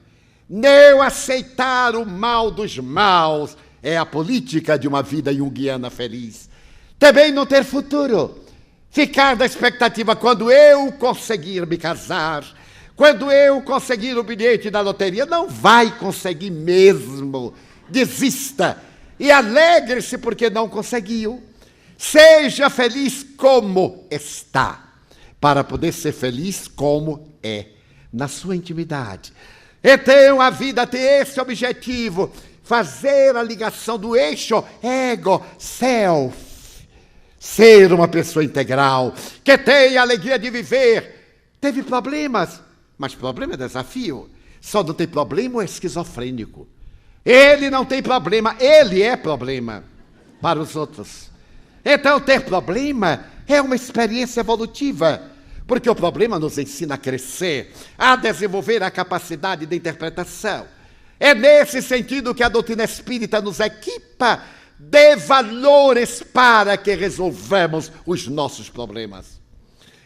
Não aceitar o mal dos maus é a política de uma vida junguiana feliz. Também não ter futuro. Ficar da expectativa: quando eu conseguir me casar, quando eu conseguir o bilhete da loteria. Não vai conseguir mesmo. Desista e alegre-se porque não conseguiu. Seja feliz como está, para poder ser feliz como é, na sua intimidade. Então a vida tem esse objetivo: fazer a ligação do eixo ego-self. Ser uma pessoa integral, que tem a alegria de viver. Teve problemas, mas problema é desafio. Só não tem problema o esquizofrênico. Ele não tem problema, ele é problema para os outros. Então ter problema é uma experiência evolutiva, porque o problema nos ensina a crescer, a desenvolver a capacidade de interpretação. É nesse sentido que a doutrina espírita nos equipa de valores para que resolvamos os nossos problemas.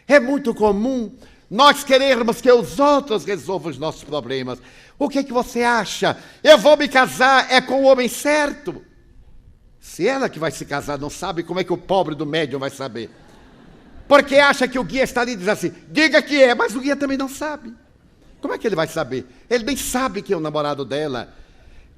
É muito comum nós querermos que os outros resolvam os nossos problemas. O que você acha? Eu vou me casar, é com o homem certo? Se ela que vai se casar não sabe, como é que o pobre do médium vai saber? Porque acha que o guia está ali e diz assim: diga que é, mas o guia também não sabe. Como é que ele vai saber? Ele nem sabe que é o namorado dela.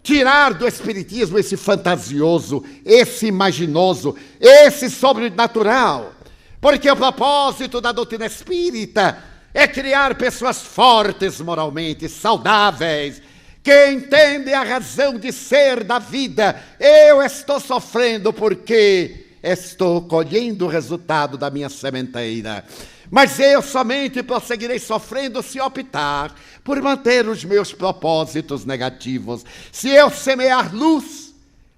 Tirar do espiritismo esse fantasioso, esse imaginoso, esse sobrenatural. Porque o propósito da doutrina espírita é criar pessoas fortes moralmente, saudáveis, que entendem a razão de ser da vida. Eu estou sofrendo porque estou colhendo o resultado da minha sementeira. Mas eu somente prosseguirei sofrendo se optar por manter os meus propósitos negativos. Se eu semear luz,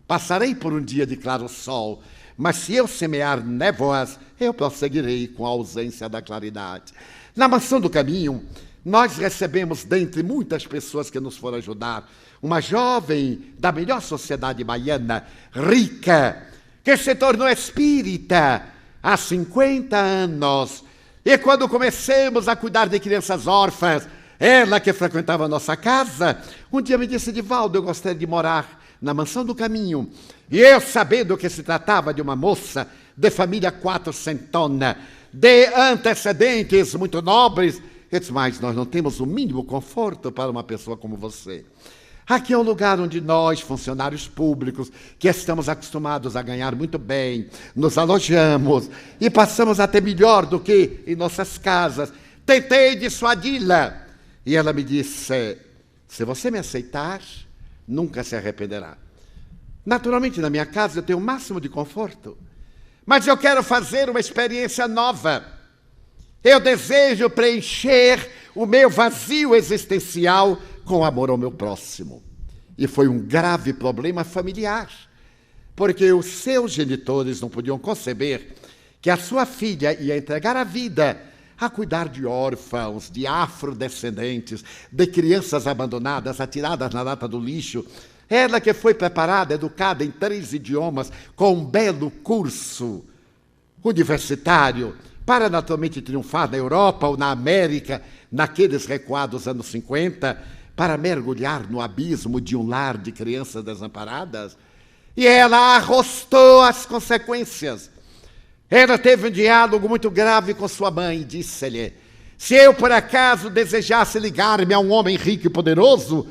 passarei por um dia de claro sol. Mas se eu semear névoas, eu prosseguirei com a ausência da claridade. Na Mansão do Caminho, nós recebemos, dentre muitas pessoas que nos foram ajudar, uma jovem da melhor sociedade baiana, rica, que se tornou espírita há 50 anos. E quando comecemos a cuidar de crianças órfãs, ela que frequentava a nossa casa, um dia me disse: Divaldo, eu gostaria de morar na Mansão do Caminho. E eu, sabendo que se tratava de uma moça de família quatrocentona, de antecedentes muito nobres, eu disse: mas nós não temos o mínimo conforto para uma pessoa como você. Aqui é um lugar onde nós, funcionários públicos, que estamos acostumados a ganhar muito bem, nos alojamos e passamos até melhor do que em nossas casas. Tentei dissuadi-la e ela me disse: se você me aceitar, nunca se arrependerá. Naturalmente, na minha casa eu tenho o máximo de conforto, mas eu quero fazer uma experiência nova. Eu desejo preencher o meu vazio existencial com amor ao meu próximo. E foi um grave problema familiar, porque os seus genitores não podiam conceber que a sua filha ia entregar a vida a cuidar de órfãos, de afrodescendentes, de crianças abandonadas, atiradas na lata do lixo. Ela que foi preparada, educada em 3 idiomas, com um belo curso universitário, para naturalmente triunfar na Europa ou na América, naqueles recuados anos 50, para mergulhar no abismo de um lar de crianças desamparadas. E ela arrostou as consequências. Ela teve um diálogo muito grave com sua mãe e disse-lhe: se eu por acaso desejasse ligar-me a um homem rico e poderoso,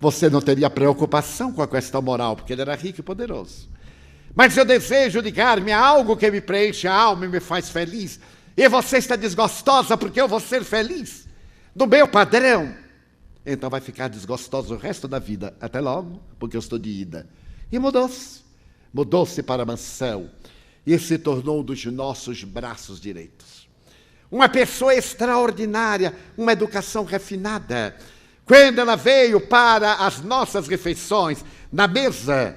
você não teria preocupação com a questão moral, porque ele era rico e poderoso. Mas eu desejo ligar-me a algo que me preenche a alma e me faz feliz. E você está desgostosa porque eu vou ser feliz do meu padrão. Então vai ficar desgostosa o resto da vida. Até logo, porque eu estou de ida. E mudou-se. Mudou-se para a mansão e se tornou um dos nossos braços direitos. Uma pessoa extraordinária, uma educação refinada. Quando ela veio para as nossas refeições, na mesa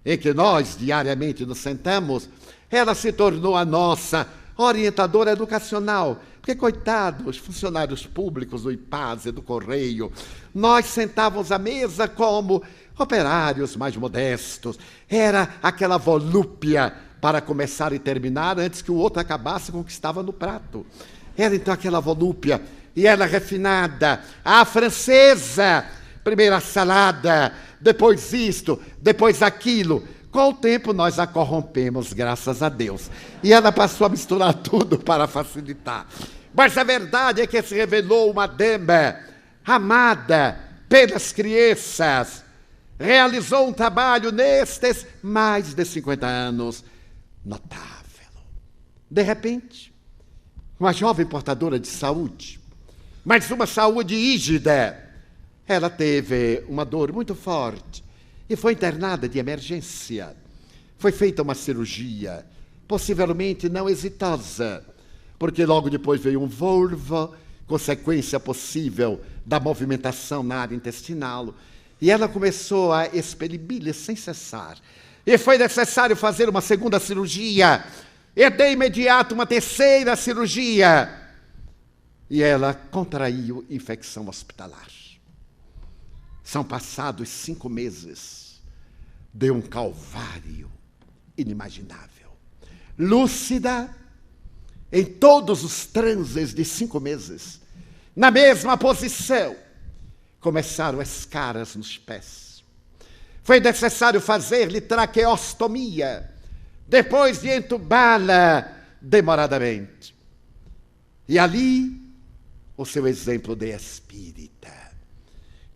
em que nós diariamente nos sentamos, ela se tornou a nossa orientadora educacional. Porque, coitados, os funcionários públicos do IPASE, do Correio, nós sentávamos à mesa como operários mais modestos. Era aquela volúpia para começar e terminar antes que o outro acabasse com o que estava no prato. Era então aquela volúpia, e ela refinada, a francesa, primeiro a salada, depois isto, depois aquilo. Com o tempo nós a corrompemos, graças a Deus. E ela passou a misturar tudo para facilitar. Mas a verdade é que se revelou uma dama amada pelas crianças. Realizou um trabalho nestes mais de 50 anos notável. De repente, uma jovem portadora de saúde, mas uma saúde rígida, ela teve uma dor muito forte e foi internada de emergência. Foi feita uma cirurgia, possivelmente não exitosa, porque logo depois veio um volvo, consequência possível da movimentação na área intestinal, e ela começou a expelir bile sem cessar. E foi necessário fazer uma segunda cirurgia, e de imediato uma terceira cirurgia, e ela contraiu infecção hospitalar. São passados 5 meses de um calvário inimaginável. Lúcida, em todos os transes de 5 meses, na mesma posição, começaram escaras nos pés. Foi necessário fazer-lhe traqueostomia, depois de entubá-la demoradamente. E ali, o seu exemplo de espírita.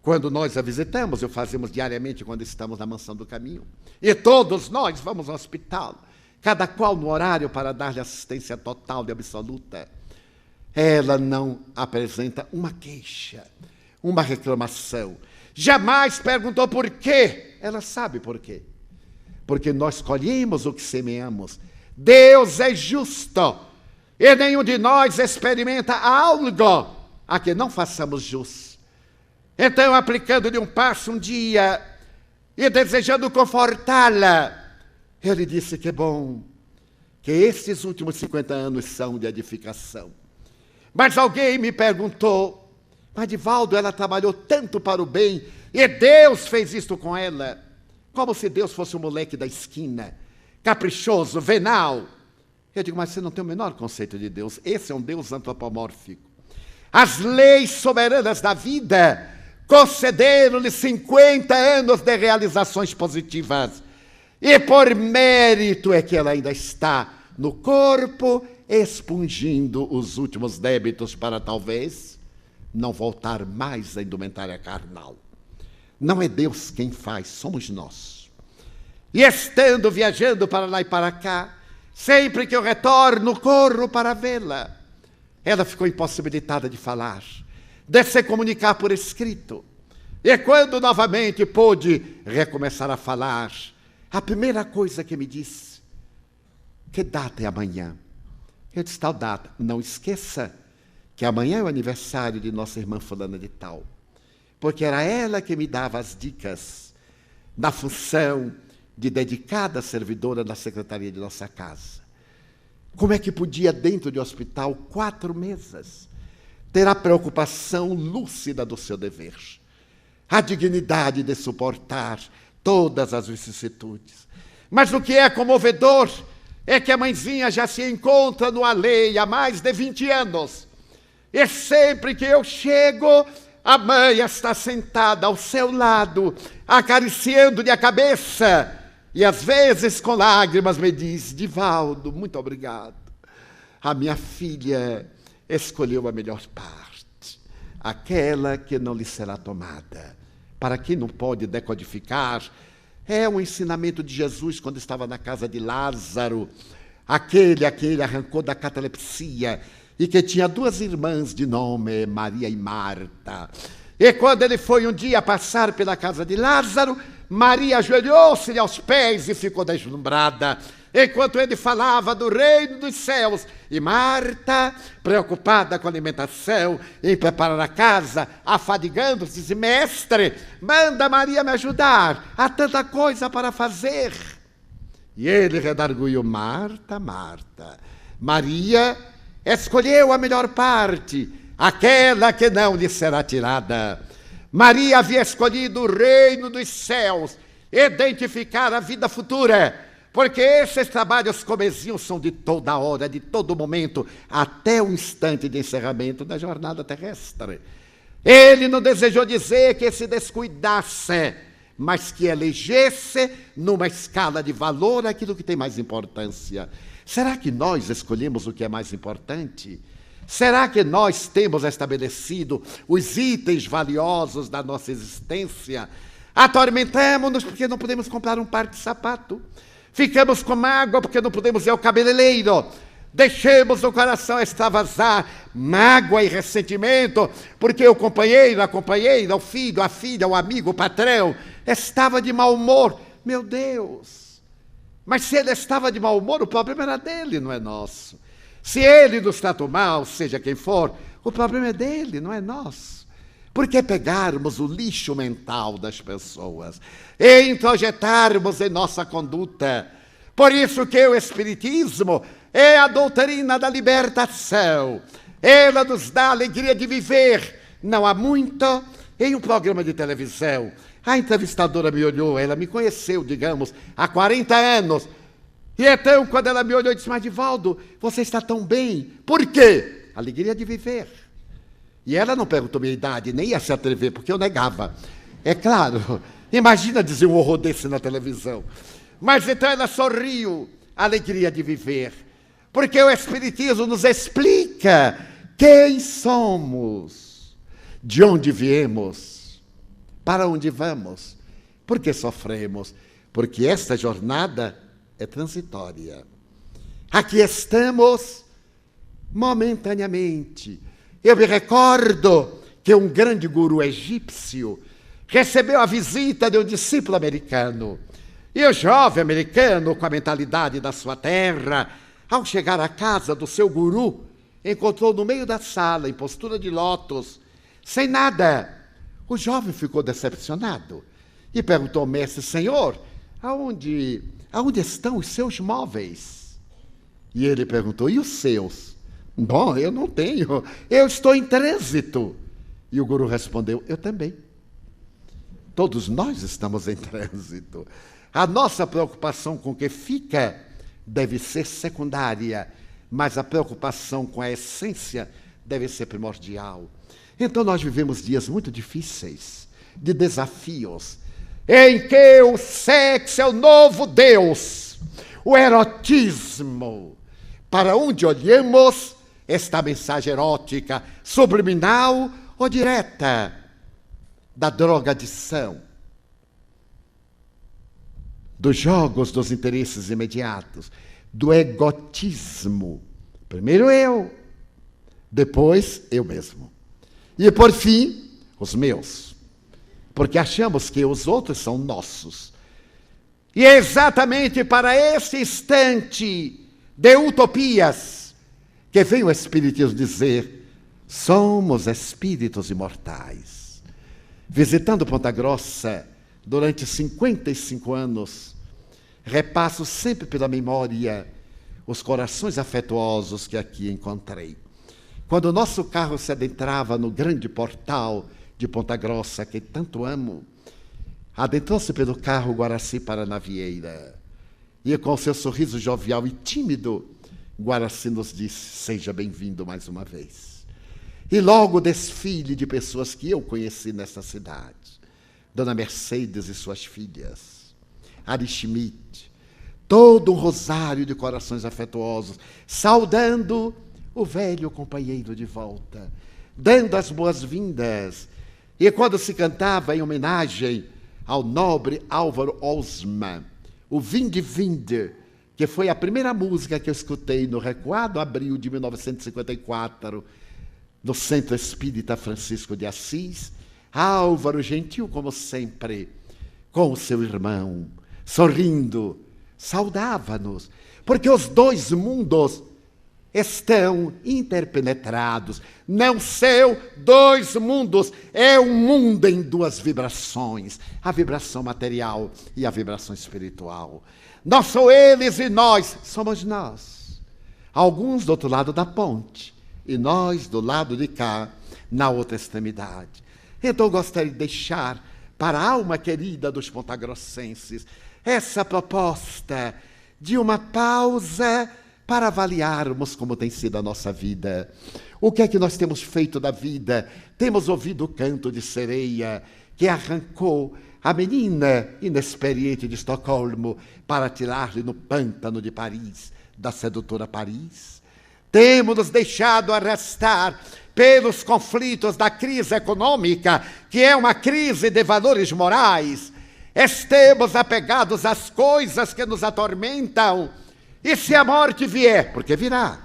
Quando nós a visitamos, o fazemos diariamente quando estamos na Mansão do Caminho, e todos nós vamos ao hospital, cada qual no horário para dar-lhe assistência total e absoluta, ela não apresenta uma queixa, uma reclamação. Jamais perguntou por quê. Ela sabe por quê. Porque nós colhemos o que semeamos. Deus é justo, e nenhum de nós experimenta algo a que não façamos jus. Então, aplicando-lhe um passo um dia e desejando confortá-la, ele disse que bom, que estes últimos 50 anos são de edificação. Mas alguém me perguntou: mas Divaldo, ela trabalhou tanto para o bem, e Deus fez isto com ela, como se Deus fosse um moleque da esquina, caprichoso, venal. Eu digo: mas você não tem o menor conceito de Deus. Esse é um Deus antropomórfico. As leis soberanas da vida concederam-lhe 50 anos de realizações positivas. E por mérito é que ela ainda está no corpo, expungindo os últimos débitos para talvez não voltar mais à indumentária carnal. Não é Deus quem faz, somos nós. E estando viajando para lá e para cá, sempre que eu retorno, corro para vê-la. Ela ficou impossibilitada de falar, de se comunicar por escrito. E quando novamente pôde recomeçar a falar, a primeira coisa que me disse: que data é amanhã? Eu disse: tal data. Não esqueça que amanhã é o aniversário de nossa irmã fulana de tal. Porque era ela que me dava as dicas na função de dedicada servidora da secretaria de nossa casa. Como é que podia, dentro de hospital, 4 meses, ter a preocupação lúcida do seu dever, a dignidade de suportar todas as vicissitudes? Mas o que é comovedor é que a mãezinha já se encontra no além há mais de 20 anos. E sempre que eu chego, a mãe está sentada ao seu lado, acariciando-lhe a cabeça. E às vezes com lágrimas me diz: Divaldo, muito obrigado. A minha filha escolheu a melhor parte, aquela que não lhe será tomada. Para quem não pode decodificar, é um ensinamento de Jesus quando estava na casa de Lázaro, aquele a quem ele arrancou da catalepsia e que tinha 2 irmãs de nome Maria e Marta. E quando ele foi um dia passar pela casa de Lázaro, Maria ajoelhou-se-lhe aos pés e ficou deslumbrada, enquanto ele falava do reino dos céus. E Marta, preocupada com a alimentação, em preparar a casa, afadigando-se, disse: Mestre, manda Maria me ajudar, há tanta coisa para fazer. E ele redarguiu: Marta, Marta, Maria escolheu a melhor parte, aquela que não lhe será tirada. Maria havia escolhido o reino dos céus, identificar a vida futura, porque esses trabalhos comezinhos são de toda hora, de todo momento, até o instante de encerramento da jornada terrestre. Ele não desejou dizer que se descuidasse, mas que elegesse numa escala de valor aquilo que tem mais importância. Será que nós escolhemos o que é mais importante? Será que nós temos estabelecido os itens valiosos da nossa existência? Atormentamos-nos porque não podemos comprar um par de sapato. Ficamos com mágoa porque não podemos ir ao cabeleireiro. Deixemos o coração extravasar mágoa e ressentimento porque o companheiro, a companheira, o filho, a filha, o amigo, o patrão estava de mau humor. Meu Deus! Mas se ele estava de mau humor, o problema era dele, não é nosso. Se ele nos tratou mal, seja quem for, o problema é dele, não é nosso. Por que pegarmos o lixo mental das pessoas e introjetarmos em nossa conduta? Por isso que o Espiritismo é a doutrina da libertação. Ela nos dá a alegria de viver. Não há muito, em um programa de televisão, a entrevistadora me olhou, ela me conheceu, digamos, há 40 anos. E então, quando ela me olhou, eu disse: Mas, Divaldo, você está tão bem. Por quê? Alegria de viver. E ela não perguntou minha idade, nem ia se atrever, porque eu negava. É claro, imagina dizer um horror desse na televisão. Mas então ela sorriu, alegria de viver. Porque o Espiritismo nos explica quem somos, de onde viemos, para onde vamos, por que sofremos, porque esta jornada é transitória. Aqui estamos momentaneamente. Eu me recordo que um grande guru egípcio recebeu a visita de um discípulo americano. E o jovem americano, com a mentalidade da sua terra, ao chegar à casa do seu guru, encontrou no meio da sala, em postura de lótus, sem nada. O jovem ficou decepcionado e perguntou ao mestre: Senhor, aonde estão os seus móveis? E ele perguntou: e os seus? Bom, eu não tenho, eu estou em trânsito. E o guru respondeu: eu também. Todos nós estamos em trânsito. A nossa preocupação com o que fica deve ser secundária, mas a preocupação com a essência deve ser primordial. Então nós vivemos dias muito difíceis, de desafios, em que o sexo é o novo Deus, o erotismo. Para onde olhamos, esta mensagem erótica, subliminal ou direta, da drogadição, dos jogos dos interesses imediatos, do egotismo. Primeiro eu, depois eu mesmo. E por fim, os meus. Porque achamos que os outros são nossos. E é exatamente para esse instante de utopias que vem o Espiritismo dizer: somos espíritos imortais. Visitando Ponta Grossa durante 55 anos, repasso sempre pela memória os corações afetuosos que aqui encontrei. Quando o nosso carro se adentrava no grande portal de Ponta Grossa, que tanto amo, adentrou-se pelo carro Guaraci Paranavieira. E com seu sorriso jovial e tímido, Guaraci nos disse: seja bem-vindo mais uma vez. E logo o desfile de pessoas que eu conheci nessa cidade. Dona Mercedes e suas filhas, Ari Schmidt, todo um rosário de corações afetuosos, saudando o velho companheiro de volta, dando as boas-vindas. E quando se cantava em homenagem ao nobre Álvaro Osma, o Vinde, Vinde, que foi a primeira música que eu escutei no recuado abril de 1954, no Centro Espírita Francisco de Assis, Álvaro, gentil como sempre, com o seu irmão, sorrindo, saudava-nos, porque os dois mundos estão interpenetrados. Não são dois mundos, é um mundo em duas vibrações, a vibração material e a vibração espiritual. Nós são eles e nós somos nós. Alguns do outro lado da ponte e nós do lado de cá, na outra extremidade. Então eu gostaria de deixar para a alma querida dos pontagrossenses essa proposta de uma pausa para avaliarmos como tem sido a nossa vida. O que é que nós temos feito da vida? Temos ouvido o canto de sereia que arrancou a menina inexperiente de Estocolmo para tirar-lhe no pântano de Paris, da sedutora Paris. Temos nos deixado arrastar pelos conflitos da crise econômica, que é uma crise de valores morais. Estamos apegados às coisas que nos atormentam. E se a morte vier, porque virá,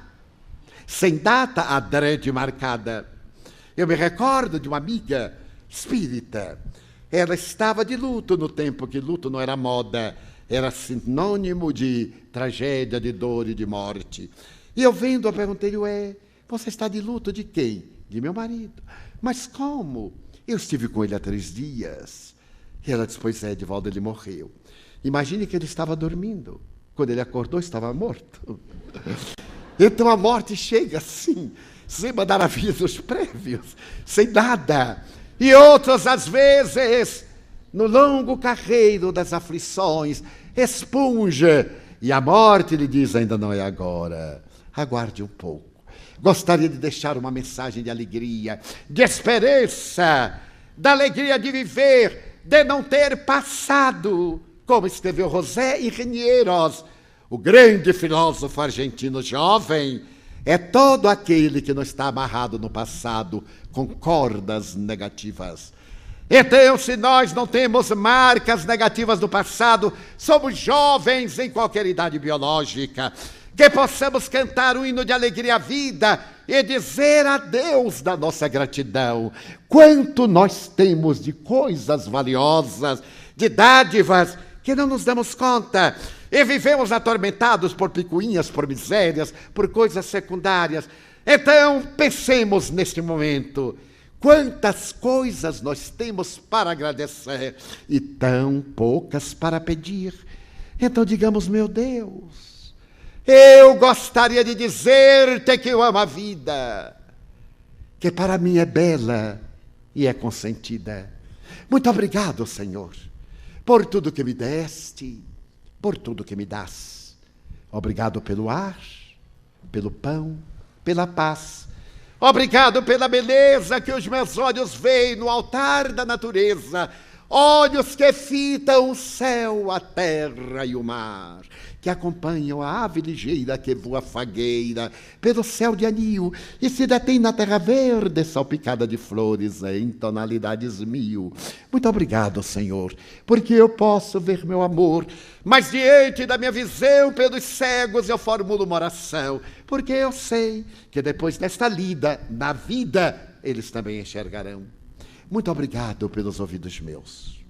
sem data adrede marcada. Eu me recordo de uma amiga espírita. Ela estava de luto no tempo que luto não era moda, era sinônimo de tragédia, de dor e de morte. E eu vendo, eu perguntei, você está de luto de quem? De meu marido. Mas como? Eu estive com ele há 3 dias. E ela disse, pois é, Edivaldo, ele morreu. Imagine que ele estava dormindo. Quando ele acordou, estava morto. Então a morte chega assim, sem mandar avisos prévios, sem nada. E outros, às vezes, no longo carreiro das aflições, expunge. E a morte lhe diz, ainda não é agora. Aguarde um pouco. Gostaria de deixar uma mensagem de alegria, de esperança, da alegria de viver, de não ter passado, como escreveu José Ingenieros, o grande filósofo argentino jovem, é todo aquele que não está amarrado no passado com cordas negativas. Então, se nós não temos marcas negativas do passado, somos jovens em qualquer idade biológica, que possamos cantar o hino de alegria à vida e dizer a Deus da nossa gratidão. Quanto nós temos de coisas valiosas, de dádivas, que não nos damos conta. E vivemos atormentados por picuinhas, por misérias, por coisas secundárias. Então, pensemos neste momento. Quantas coisas nós temos para agradecer e tão poucas para pedir. Então, digamos, meu Deus, eu gostaria de dizer-te que eu amo a vida, que para mim é bela e é consentida. Muito obrigado, Senhor, por tudo que me deste, por tudo que me dás. Obrigado pelo ar, pelo pão, pela paz. Obrigado pela beleza que os meus olhos veem no altar da natureza. Olhos que fitam o céu, a terra e o mar, que acompanham a ave ligeira que voa fagueira pelo céu de anil e se detém na terra verde salpicada de flores em tonalidades 1000. Muito obrigado, Senhor, porque eu posso ver meu amor, mas diante da minha visão pelos cegos eu formulo uma oração, porque eu sei que depois desta lida, na vida, eles também enxergarão. Muito obrigado pelos ouvidos meus.